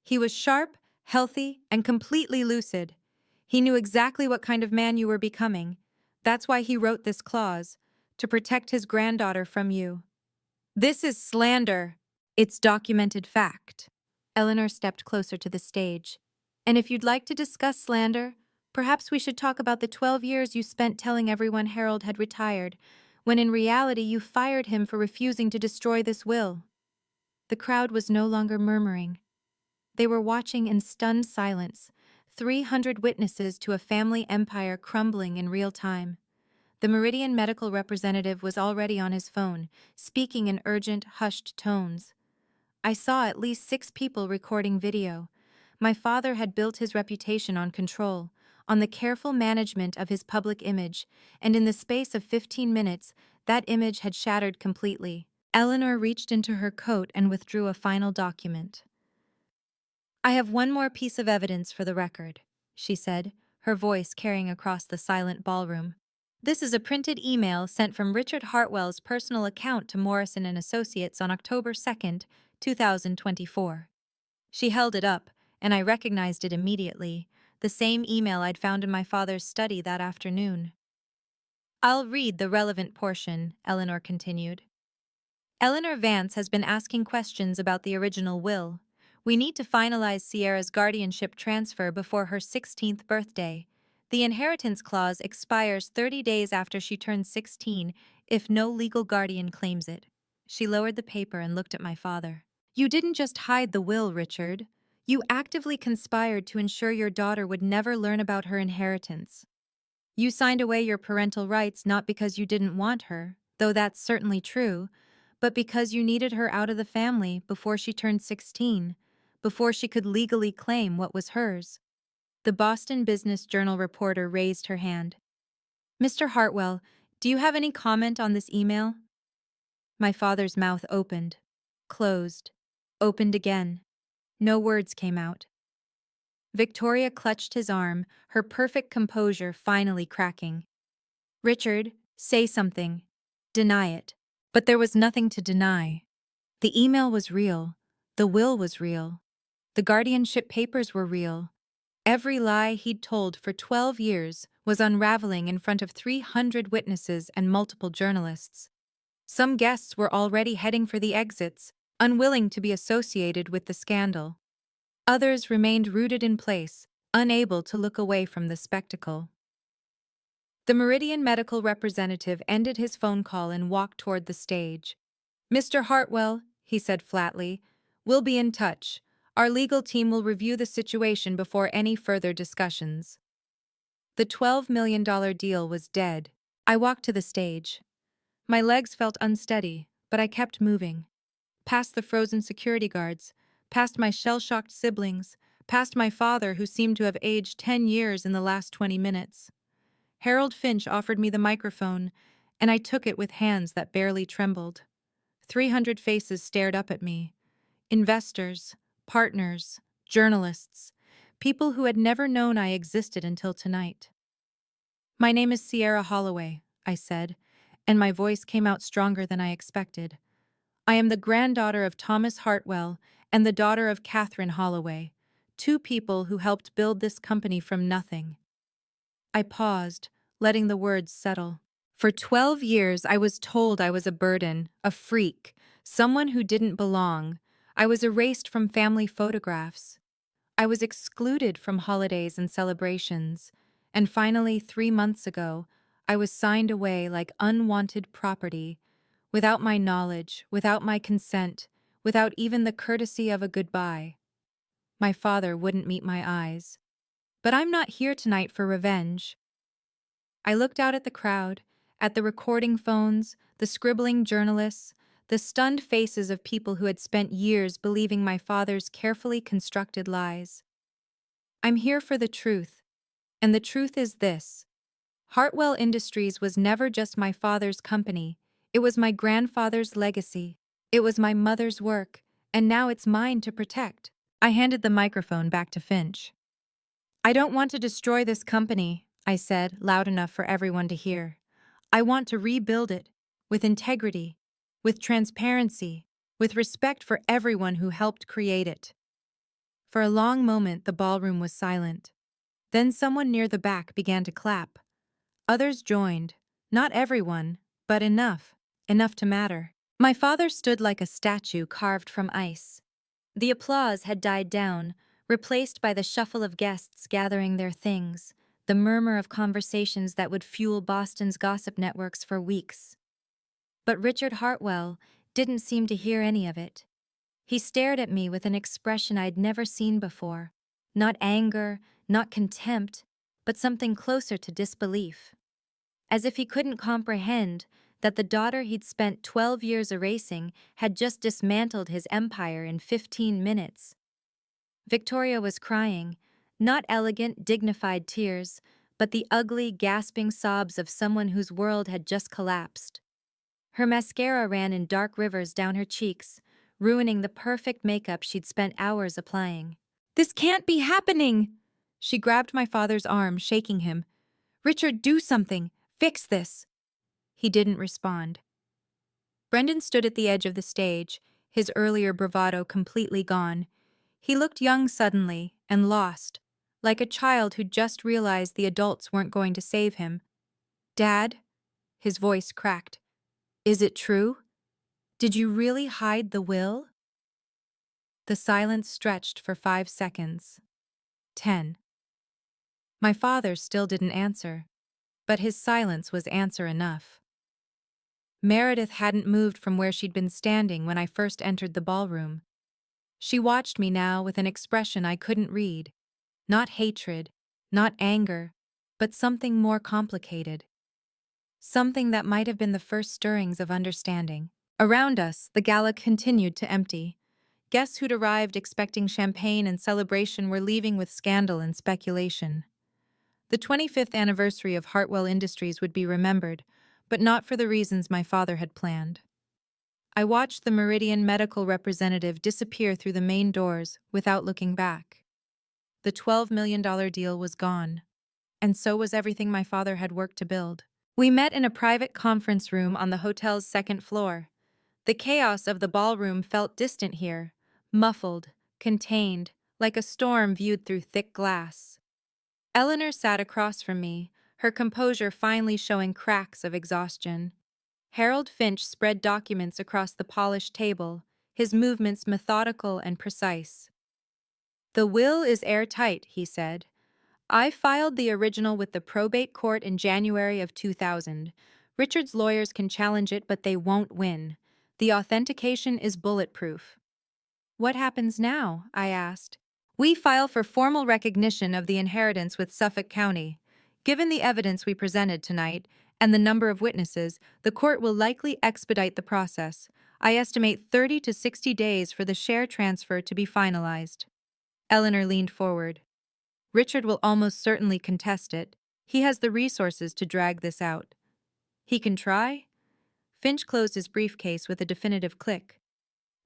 Speaker 1: He was sharp, healthy, and completely lucid. He knew exactly what kind of man you were becoming. That's why he wrote this clause, to protect his granddaughter from you." "This is slander." "It's documented fact." Eleanor stepped closer to the stage. "And if you'd like to discuss slander, perhaps we should talk about the 12 years you spent telling everyone Harold had retired, when in reality you fired him for refusing to destroy this will." The crowd was no longer murmuring. They were watching in stunned silence, 300 witnesses to a family empire crumbling in real time. The Meridian medical representative was already on his phone, speaking in urgent, hushed tones. I saw at least 6 people recording video. My father had built his reputation on control, on the careful management of his public image, and in the space of 15 minutes, that image had shattered completely. Eleanor reached into her coat and withdrew a final document. "I have one more piece of evidence for the record," she said, her voice carrying across the silent ballroom. "This is a printed email sent from Richard Hartwell's personal account to Morrison and Associates on October 2nd, 2024. She held it up, and I recognized it immediately, the same email I'd found in my father's study that afternoon. "I'll read the relevant portion," Eleanor continued. "Eleanor Vance has been asking questions about the original will. We need to finalize Sierra's guardianship transfer before her 16th birthday. The inheritance clause expires 30 days after she turns 16, if no legal guardian claims it. She lowered the paper and looked at my father. You didn't just hide the will, Richard. You actively conspired to ensure your daughter would never learn about her inheritance. You signed away your parental rights not because you didn't want her, though that's certainly true, but because you needed her out of the family before she turned 16, before she could legally claim what was hers. The Boston Business Journal reporter raised her hand. Mr. Hartwell, do you have any comment on this email? My father's mouth opened, closed, opened again. No words came out. Victoria clutched his arm, her perfect composure finally cracking. Richard, say something. Deny it. But there was nothing to deny. The email was real. The will was real. The guardianship papers were real. Every lie he'd told for 12 years was unraveling in front of 300 witnesses and multiple journalists. Some guests were already heading for the exits, unwilling to be associated with the scandal. Others remained rooted in place, unable to look away from the spectacle. The Meridian medical representative ended his phone call and walked toward the stage. Mr. Hartwell, he said flatly, we'll be in touch. Our legal team will review the situation before any further discussions. The $12 million deal was dead. I walked to the stage. My legs felt unsteady, but I kept moving. Past the frozen security guards, past my shell-shocked siblings, past my father who seemed to have aged 10 years in the last 20 minutes. Harold Finch offered me the microphone, and I took it with hands that barely trembled. 300 faces stared up at me. Investors, partners, journalists, people who had never known I existed until tonight. My name is Sierra Holloway, I said, and my voice came out stronger than I expected. I am the granddaughter of Thomas Hartwell and the daughter of Catherine Holloway, two people who helped build this company from nothing. I paused, letting the words settle. For 12 years, I was told I was a burden, a freak, someone who didn't belong. I was erased from family photographs. I was excluded from holidays and celebrations. And finally, 3 months ago, I was signed away like unwanted property, without my knowledge, without my consent, without even the courtesy of a goodbye. My father wouldn't meet my eyes. But I'm not here tonight for revenge. I looked out at the crowd, at the recording phones, the scribbling journalists, the stunned faces of people who had spent years believing my father's carefully constructed lies. I'm here for the truth, and the truth is this. Hartwell Industries was never just my father's company, it was my grandfather's legacy. It was my mother's work, and now it's mine to protect. I handed the microphone back to Finch. I don't want to destroy this company, I said, loud enough for everyone to hear. I want to rebuild it, with integrity, with transparency, with respect for everyone who helped create it. For a long moment, the ballroom was silent. Then someone near the back began to clap. Others joined, not everyone, but enough to matter. My father stood like a statue carved from ice. The applause had died down, replaced by the shuffle of guests gathering their things, the murmur of conversations that would fuel Boston's gossip networks for weeks. But Richard Hartwell didn't seem to hear any of it. He stared at me with an expression I'd never seen before. Not anger, not contempt, but something closer to disbelief. As if he couldn't comprehend that the daughter he'd spent 12 years erasing had just dismantled his empire in 15 minutes. Victoria was crying, not elegant, dignified tears, but the ugly, gasping sobs of someone whose world had just collapsed. Her mascara ran in dark rivers down her cheeks, ruining the perfect makeup she'd spent hours applying. "This can't be happening!" She grabbed my father's arm, shaking him. "Richard, do something! Fix this!" He didn't respond. Brendan stood at the edge of the stage, his earlier bravado completely gone. He looked young suddenly, and lost, like a child who'd just realized the adults weren't going to save him. "Dad?" His voice cracked. "Is it true? Did you really hide the will?" The silence stretched for 5 seconds. 10. My father still didn't answer, but his silence was answer enough. Meredith hadn't moved from where she'd been standing when I first entered the ballroom. She watched me now with an expression I couldn't read. Not hatred, not anger, but something more complicated. Something that might have been the first stirrings of understanding. Around us, the gala continued to empty. Guests who'd arrived expecting champagne and celebration were leaving with scandal and speculation. The 25th anniversary of Hartwell Industries would be remembered, but not for the reasons my father had planned. I watched the Meridian medical representative disappear through the main doors without looking back. The $12 million deal was gone, and so was everything my father had worked to build. We met in a private conference room on the hotel's second floor. The chaos of the ballroom felt distant here, muffled, contained, like a storm viewed through thick glass. Eleanor sat across from me, her composure finally showing cracks of exhaustion. Harold Finch spread documents across the polished table, his movements methodical and precise. "The will is airtight," he said. "I filed the original with the probate court in January of 2000. Richard's lawyers can challenge it, but they won't win. The authentication is bulletproof." "What happens now?" I asked. "We file for formal recognition of the inheritance with Suffolk County. Given the evidence we presented tonight, and the number of witnesses, the court will likely expedite the process. I estimate 30 to 60 days for the share transfer to be finalized." Eleanor leaned forward. "Richard will almost certainly contest it. He has the resources to drag this out." "He can try?" Finch closed his briefcase with a definitive click.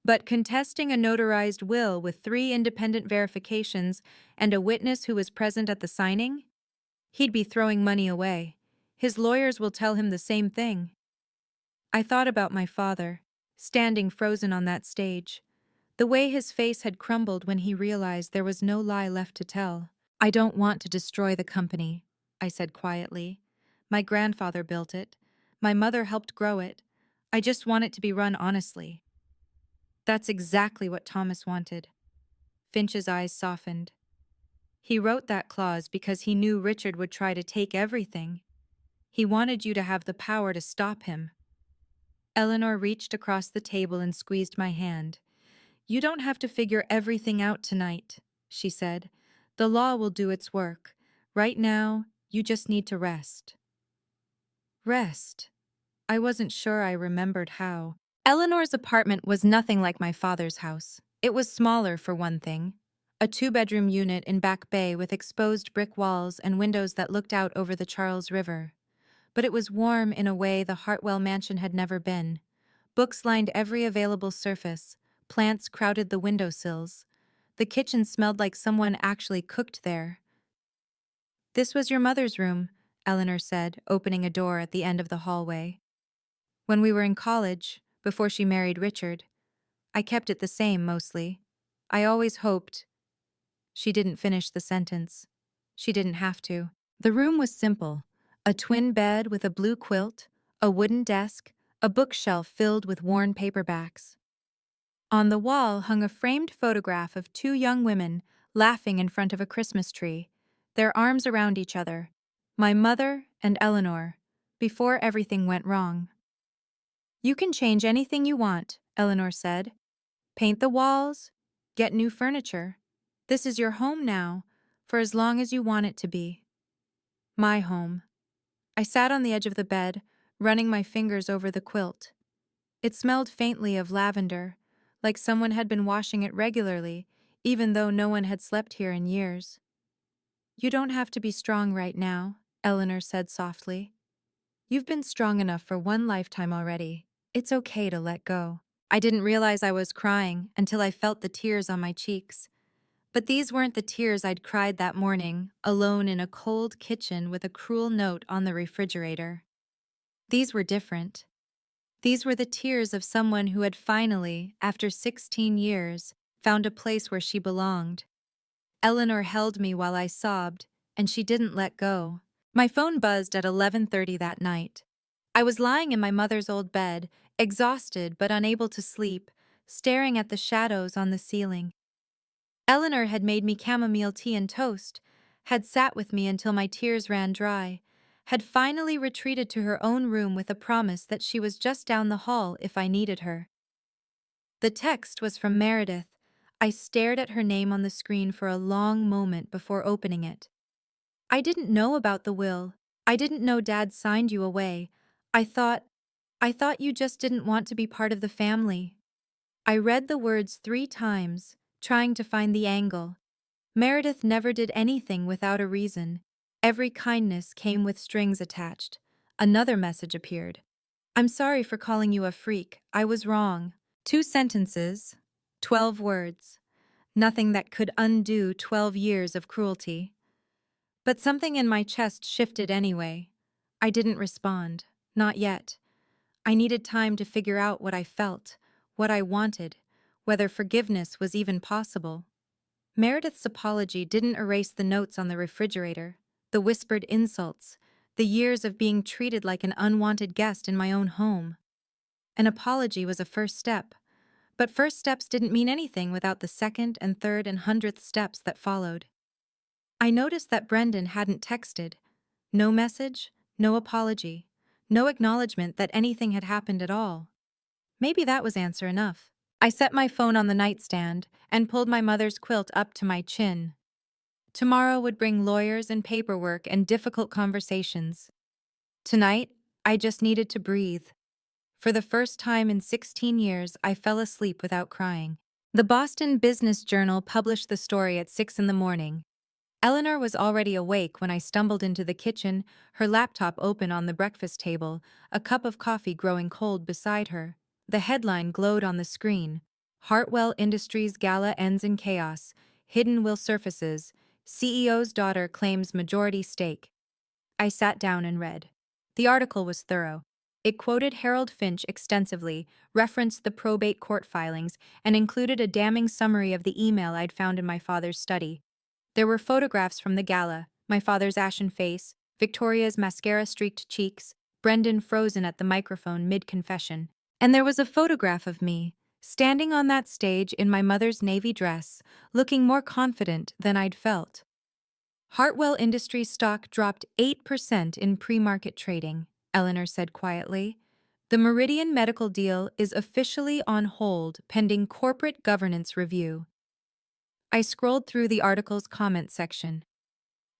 Speaker 1: "But contesting a notarized will with 3 independent verifications and a witness who was present at the signing? He'd be throwing money away. His lawyers will tell him the same thing." I thought about my father, standing frozen on that stage. The way his face had crumbled when he realized there was no lie left to tell. "I don't want to destroy the company," I said quietly. "My grandfather built it. My mother helped grow it. I just want it to be run honestly." "That's exactly what Thomas wanted." Finch's eyes softened. "He wrote that clause because he knew Richard would try to take everything. He wanted you to have the power to stop him." Eleanor reached across the table and squeezed my hand. "You don't have to figure everything out tonight," she said. "The law will do its work. Right now, you just need to rest." Rest? I wasn't sure I remembered how. Eleanor's apartment was nothing like my father's house. It was smaller, for one thing. A 2-bedroom unit in Back Bay with exposed brick walls and windows that looked out over the Charles River. But it was warm in a way the Hartwell mansion had never been. Books lined every available surface. Plants crowded the windowsills. The kitchen smelled like someone actually cooked there. "This was your mother's room," Eleanor said, opening a door at the end of the hallway. "When we were in college, before she married Richard. I kept it the same, mostly. I always hoped—" She didn't finish the sentence. She didn't have to. The room was simple. A twin bed with a blue quilt, a wooden desk, a bookshelf filled with worn paperbacks. On the wall hung a framed photograph of 2 young women laughing in front of a Christmas tree, their arms around each other, my mother and Eleanor, before everything went wrong. "You can change anything you want," Eleanor said. "Paint the walls, get new furniture. This is your home now, for as long as you want it to be." My home. I sat on the edge of the bed, running my fingers over the quilt. It smelled faintly of lavender, like someone had been washing it regularly, even though no one had slept here in years. "You don't have to be strong right now," Eleanor said softly. "You've been strong enough for one lifetime already. It's okay to let go." I didn't realize I was crying until I felt the tears on my cheeks. But these weren't the tears I'd cried that morning, alone in a cold kitchen with a cruel note on the refrigerator. These were different. These were the tears of someone who had finally, after 16 years, found a place where she belonged. Eleanor held me while I sobbed, and she didn't let go. My phone buzzed at 11:30 that night. I was lying in my mother's old bed, exhausted but unable to sleep, staring at the shadows on the ceiling. Eleanor had made me chamomile tea and toast, had sat with me until my tears ran dry, had finally retreated to her own room with a promise that she was just down the hall if I needed her. The text was from Meredith. I stared at her name on the screen for a long moment before opening it. I didn't know about the will. I didn't know Dad signed you away. I thought, I thought you just didn't want to be part of the family. I read the words 3 times, trying to find the angle. Meredith never did anything without a reason. Every kindness came with strings attached. Another message appeared. I'm sorry for calling you a freak. I was wrong. 2 sentences, 12 words. Nothing that could undo 12 years of cruelty. But something in my chest shifted anyway. I didn't respond. Not yet. I needed time to figure out what I felt, what I wanted, whether forgiveness was even possible. Meredith's apology didn't erase the notes on the refrigerator, the whispered insults, the years of being treated like an unwanted guest in my own home. An apology was a first step, but first steps didn't mean anything without the second and third and 100th steps that followed. I noticed that Brendan hadn't texted. No message, no apology, no acknowledgement that anything had happened at all. Maybe that was answer enough. I set my phone on the nightstand and pulled my mother's quilt up to my chin. Tomorrow would bring lawyers and paperwork and difficult conversations. Tonight, I just needed to breathe. For the first time in 16 years, I fell asleep without crying. The Boston Business Journal published the story at 6 in the morning. Eleanor was already awake when I stumbled into the kitchen, her laptop open on the breakfast table, a cup of coffee growing cold beside her. The headline glowed on the screen. Hartwell Industries Gala ends in chaos. Hidden will surfaces. CEO's daughter claims majority stake. I sat down and read. The article was thorough. It quoted Harold Finch extensively, referenced the probate court filings, and included a damning summary of the email I'd found in my father's study. There were photographs from the gala, my father's ashen face, Victoria's mascara-streaked cheeks, Brendan frozen at the microphone mid-confession. And there was a photograph of me, standing on that stage in my mother's navy dress, looking more confident than I'd felt. Hartwell Industries stock dropped 8% in pre-market trading, Eleanor said quietly. The Meridian Medical deal is officially on hold pending corporate governance review. I scrolled through the article's comment section.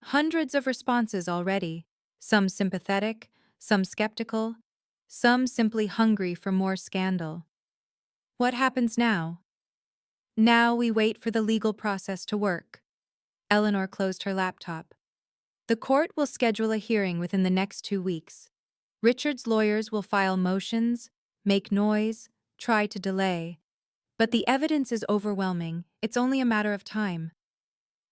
Speaker 1: Hundreds of responses already, some sympathetic, some skeptical, some simply hungry for more scandal. What happens now? Now we wait for the legal process to work. Eleanor closed her laptop. The court will schedule a hearing within the next 2 weeks. Richard's lawyers will file motions, make noise, try to delay. But the evidence is overwhelming. It's only a matter of time.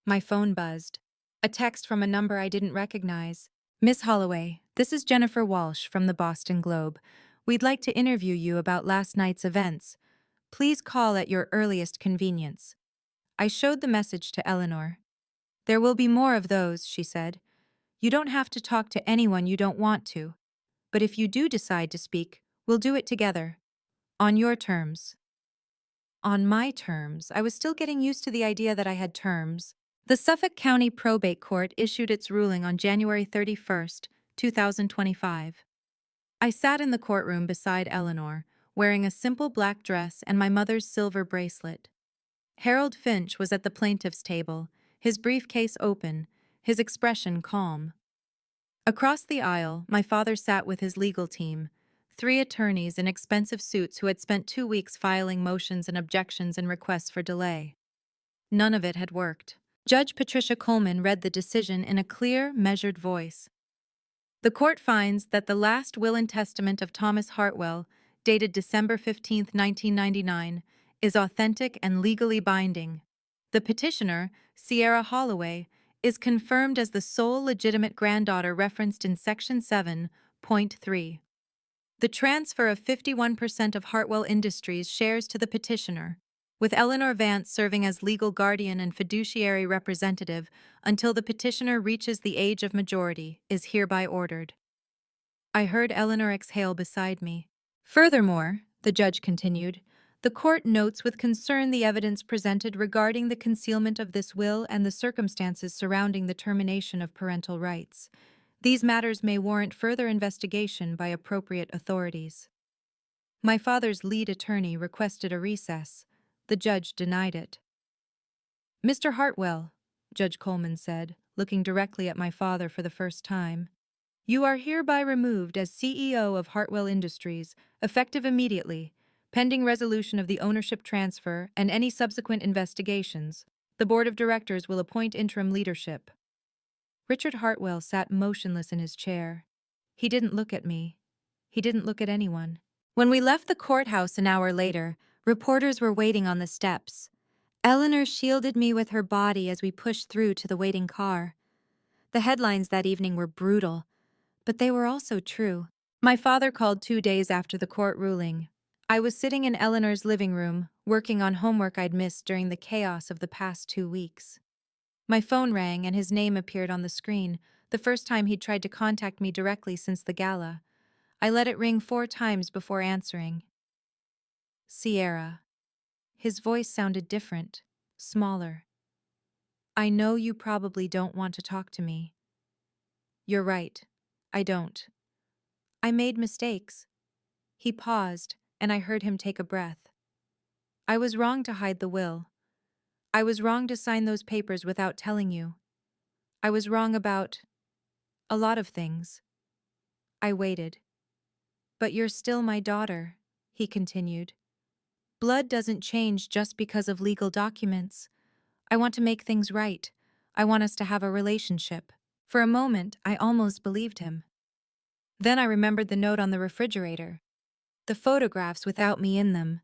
Speaker 1: My phone buzzed. A text from a number I didn't recognize. Miss Holloway, this is Jennifer Walsh from the Boston Globe. We'd like to interview you about last night's events. Please call at your earliest convenience. I showed the message to Eleanor. There will be more of those, she said. You don't have to talk to anyone you don't want to. But if you do decide to speak, we'll do it together. On your terms. On my terms, I was still getting used to the idea that I had terms. The Suffolk County Probate Court issued its ruling on January 31st, 2025. I sat in the courtroom beside Eleanor, wearing a simple black dress and my mother's silver bracelet. Harold Finch was at the plaintiff's table, his briefcase open, his expression calm. Across the aisle, my father sat with his legal team, 3 attorneys in expensive suits who had spent 2 weeks filing motions and objections and requests for delay. None of it had worked. Judge Patricia Coleman read the decision in a clear, measured voice. The court finds that the last will and testament of Thomas Hartwell, dated December 15, 1999, is authentic and legally binding. The petitioner, Sierra Holloway, is confirmed as the sole legitimate granddaughter referenced in Section 7.3. The transfer of 51% of Hartwell Industries shares to the petitioner, with Eleanor Vance serving as legal guardian and fiduciary representative until the petitioner reaches the age of majority, is hereby ordered. I heard Eleanor exhale beside me. Furthermore, the judge continued, the court notes with concern the evidence presented regarding the concealment of this will and the circumstances surrounding the termination of parental rights. These matters may warrant further investigation by appropriate authorities. My father's lead attorney requested a recess. The judge denied it. Mr. Hartwell, Judge Coleman said, looking directly at my father for the first time, you are hereby removed as CEO of Hartwell Industries, effective immediately, pending resolution of the ownership transfer and any subsequent investigations. The board of directors will appoint interim leadership. Richard Hartwell sat motionless in his chair. He didn't look at me. He didn't look at anyone. When we left the courthouse an hour later, reporters were waiting on the steps. Eleanor shielded me with her body as we pushed through to the waiting car. The headlines that evening were brutal, but they were also true. My father called 2 days after the court ruling. I was sitting in Eleanor's living room, working on homework I'd missed during the chaos of the past 2 weeks. My phone rang and his name appeared on the screen, the first time he'd tried to contact me directly since the gala. I let it ring 4 times before answering. Sierra. His voice sounded different, smaller. I know you probably don't want to talk to me. You're right. I don't. I made mistakes. He paused, and I heard him take a breath. I was wrong to hide the will. I was wrong to sign those papers without telling you. I was wrong about a lot of things. I waited. But you're still my daughter, he continued. Blood doesn't change just because of legal documents. I want to make things right. I want us to have a relationship. For a moment, I almost believed him. Then I remembered the note on the refrigerator. The photographs without me in them.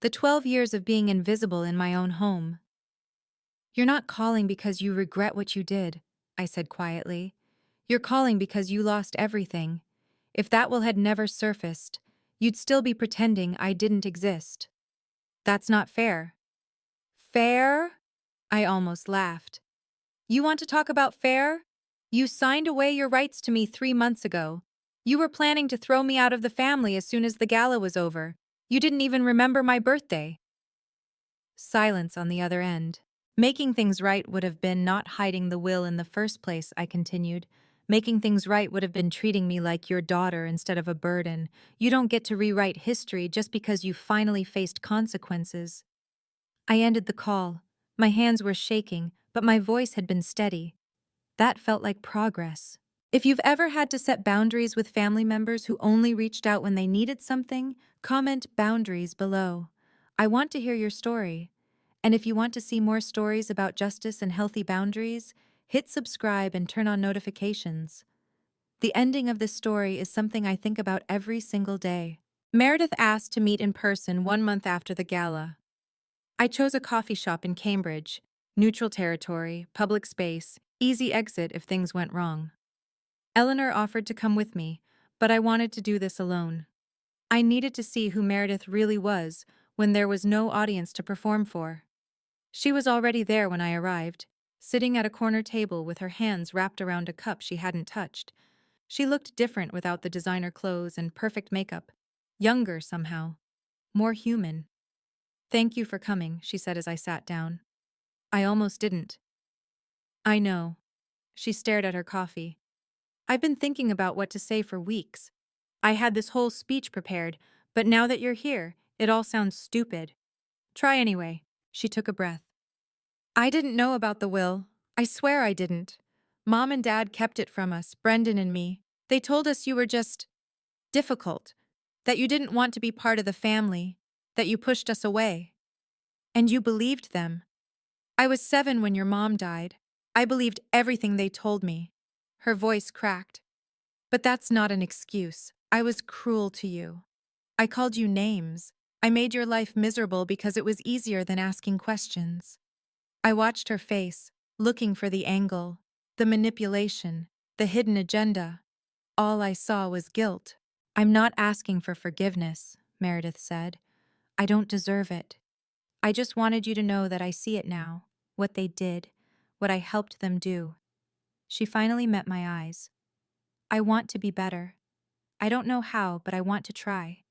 Speaker 1: The 12 years of being invisible in my own home. You're not calling because you regret what you did, I said quietly. You're calling because you lost everything. If that will had never surfaced, you'd still be pretending I didn't exist. That's not fair. Fair? I almost laughed. You want to talk about fair? You signed away your rights to me 3 months ago. You were planning to throw me out of the family as soon as the gala was over. You didn't even remember my birthday. Silence on the other end. Making things right would have been not hiding the will in the first place, I continued. Making things right would have been treating me like your daughter instead of a burden. You don't get to rewrite history just because you finally faced consequences. I ended the call. My hands were shaking, but my voice had been steady. That felt like progress. If you've ever had to set boundaries with family members who only reached out when they needed something, comment boundaries below. I want to hear your story. And if you want to see more stories about justice and healthy boundaries, hit subscribe and turn on notifications. The ending of this story is something I think about every single day. Meredith asked to meet in person 1 month after the gala. I chose a coffee shop in Cambridge, neutral territory, public space, easy exit if things went wrong. Eleanor offered to come with me, but I wanted to do this alone. I needed to see who Meredith really was when there was no audience to perform for. She was already there when I arrived, sitting at a corner table with her hands wrapped around a cup she hadn't touched. She looked different without the designer clothes and perfect makeup. Younger somehow. More human. Thank you for coming, she said as I sat down. I almost didn't. I know. She stared at her coffee. I've been thinking about what to say for weeks. I had this whole speech prepared, but now that you're here, it all sounds stupid. Try anyway. She took a breath. I didn't know about the will. I swear I didn't. Mom and Dad kept it from us, Brendan and me. They told us you were just difficult, that you didn't want to be part of the family, that you pushed us away. And you believed them. I was 7 when your mom died. I believed everything they told me. Her voice cracked. But that's not an excuse. I was cruel to you. I called you names. I made your life miserable because it was easier than asking questions. I watched her face, looking for the angle, the manipulation, the hidden agenda. All I saw was guilt. I'm not asking for forgiveness, Meredith said. I don't deserve it. I just wanted you to know that I see it now, what they did, what I helped them do. She finally met my eyes. I want to be better. I don't know how, but I want to try.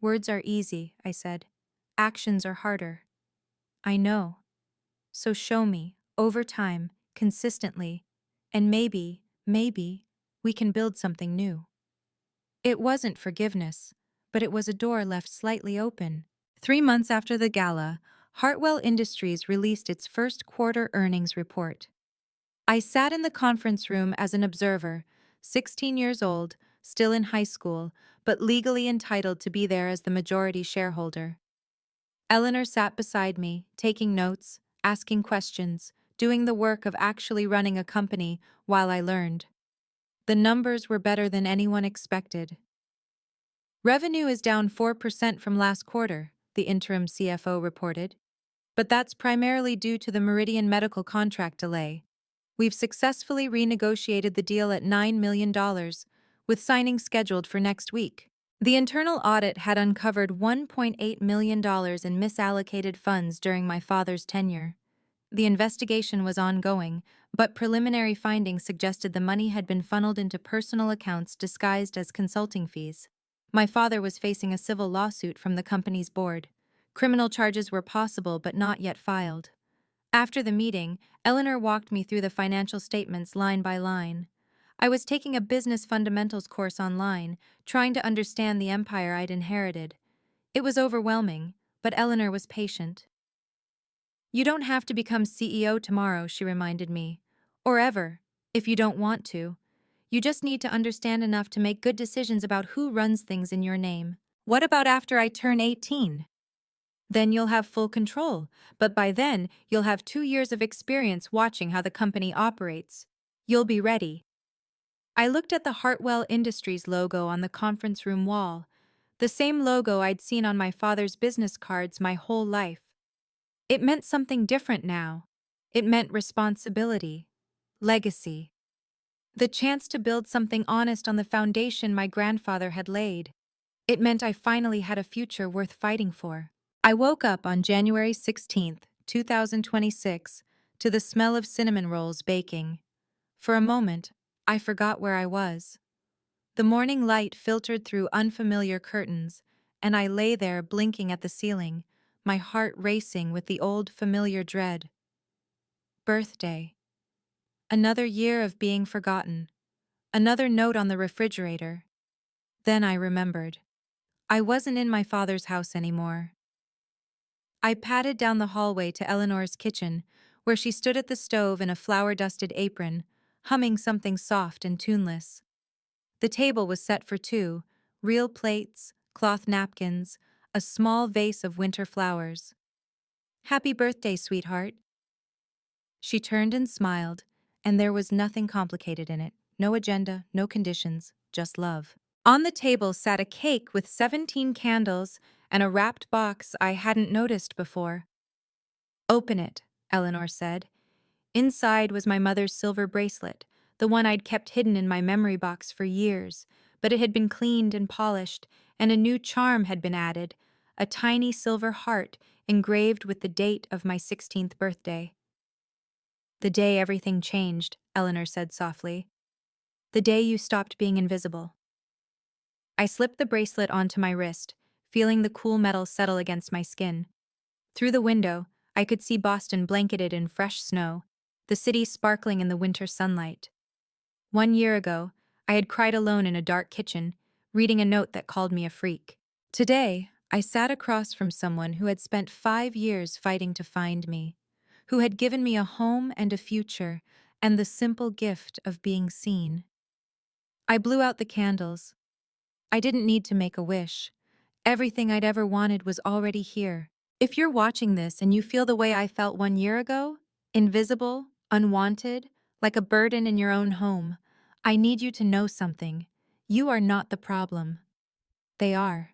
Speaker 1: Words are easy, I said. Actions are harder. I know. So show me, over time, consistently, and maybe, we can build something new. It wasn't forgiveness, but it was a door left slightly open. 3 months after the gala, Hartwell Industries released its first quarter earnings report. I sat in the conference room as an observer, 16 years old, still in high school, but legally entitled to be there as the majority shareholder. Eleanor sat beside me, taking notes, asking questions, doing the work of actually running a company while I learned. The numbers were better than anyone expected. Revenue is down 4% from last quarter, the interim CFO reported. But that's primarily due to the Meridian Medical contract delay. We've successfully renegotiated the deal at $9 million, with signing scheduled for next week. The internal audit had uncovered $1.8 million in misallocated funds during my father's tenure. The investigation was ongoing, but preliminary findings suggested the money had been funneled into personal accounts disguised as consulting fees. My father was facing a civil lawsuit from the company's board. Criminal charges were possible but not yet filed. After the meeting, Eleanor walked me through the financial statements line by line. I was taking a business fundamentals course online, trying to understand the empire I'd inherited. It was overwhelming, but Eleanor was patient. You don't have to become CEO tomorrow, she reminded me. Or ever, if you don't want to. You just need to understand enough to make good decisions about who runs things in your name. What about after I turn 18? Then you'll have full control, but by then, you'll have 2 years of experience watching how the company operates. You'll be ready. I looked at the Hartwell Industries logo on the conference room wall, the same logo I'd seen on my father's business cards my whole life. It meant something different now. It meant responsibility, legacy, the chance to build something honest on the foundation my grandfather had laid. It meant I finally had a future worth fighting for. I woke up on January 16th, 2026, to the smell of cinnamon rolls baking. For a moment, I forgot where I was. The morning light filtered through unfamiliar curtains, and I lay there blinking at the ceiling, my heart racing with the old familiar dread. Birthday. Another year of being forgotten. Another note on the refrigerator. Then I remembered. I wasn't in my father's house anymore. I padded down the hallway to Eleanor's kitchen, where she stood at the stove in a flour-dusted apron, humming something soft and tuneless. The table was set for two, real plates, cloth napkins, a small vase of winter flowers. "Happy birthday, sweetheart." She turned and smiled, and there was nothing complicated in it. No agenda, no conditions, just love. On the table sat a cake with 17 candles and a wrapped box I hadn't noticed before. "Open it," Eleanor said. Inside was my mother's silver bracelet, the one I'd kept hidden in my memory box for years, but it had been cleaned and polished, and a new charm had been added, a tiny silver heart engraved with the date of my 16th birthday. "The day everything changed," Eleanor said softly. "The day you stopped being invisible." I slipped the bracelet onto my wrist, feeling the cool metal settle against my skin. Through the window, I could see Boston blanketed in fresh snow, the city sparkling in the winter sunlight. 1 year ago, I had cried alone in a dark kitchen, reading a note that called me a freak. Today, I sat across from someone who had spent 5 years fighting to find me, who had given me a home and a future, and the simple gift of being seen. I blew out the candles. I didn't need to make a wish. Everything I'd ever wanted was already here. If you're watching this and you feel the way I felt 1 year ago, invisible, unwanted, like a burden in your own home, I need you to know something. You are not the problem. They are.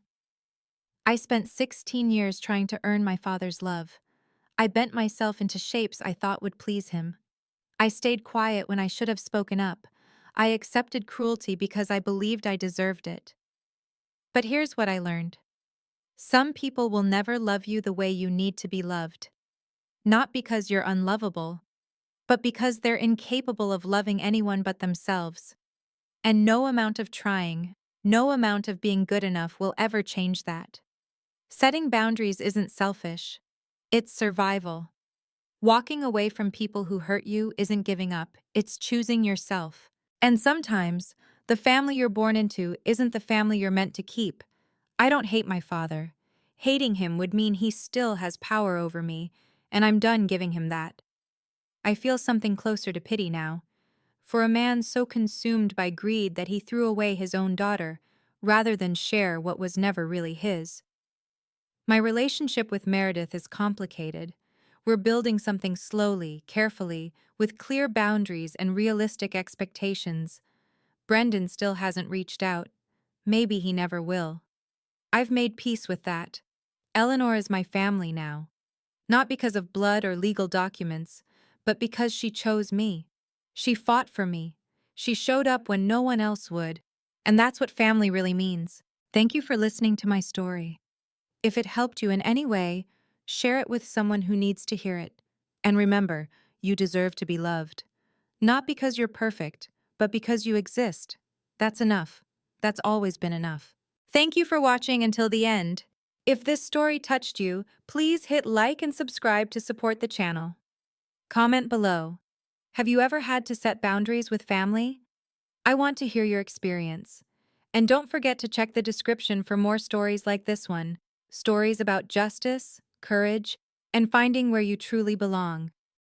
Speaker 1: I spent 16 years trying to earn my father's love. I bent myself into shapes I thought would please him. I stayed quiet when I should have spoken up. I accepted cruelty because I believed I deserved it. But here's what I learned. Some people will never love you the way you need to be loved. Not because you're unlovable, but because they're incapable of loving anyone but themselves. And no amount of trying, no amount of being good enough will ever change that. Setting boundaries isn't selfish. It's survival. Walking away from people who hurt you isn't giving up, it's choosing yourself. And sometimes, the family you're born into isn't the family you're meant to keep. I don't hate my father. Hating him would mean he still has power over me, and I'm done giving him that. I feel something closer to pity now. For a man so consumed by greed that he threw away his own daughter, rather than share what was never really his. My relationship with Meredith is complicated. We're building something slowly, carefully, with clear boundaries and realistic expectations. Brendan still hasn't reached out. Maybe he never will. I've made peace with that. Eleanor is my family now. Not because of blood or legal documents, but because she chose me. She fought for me. She showed up when no one else would. And that's what family really means. Thank you for listening to my story. If it helped you in any way, share it with someone who needs to hear it. And remember, you deserve to be loved. Not because you're perfect, but because you exist. That's enough. That's always been enough. Thank you for watching until the end. If this story touched you, please hit like and subscribe to support the channel. Comment below. Have you ever had to set boundaries with family? I want to hear your experience. And don't forget to check the description for more stories like this one. Stories about justice, courage, and finding where you truly belong.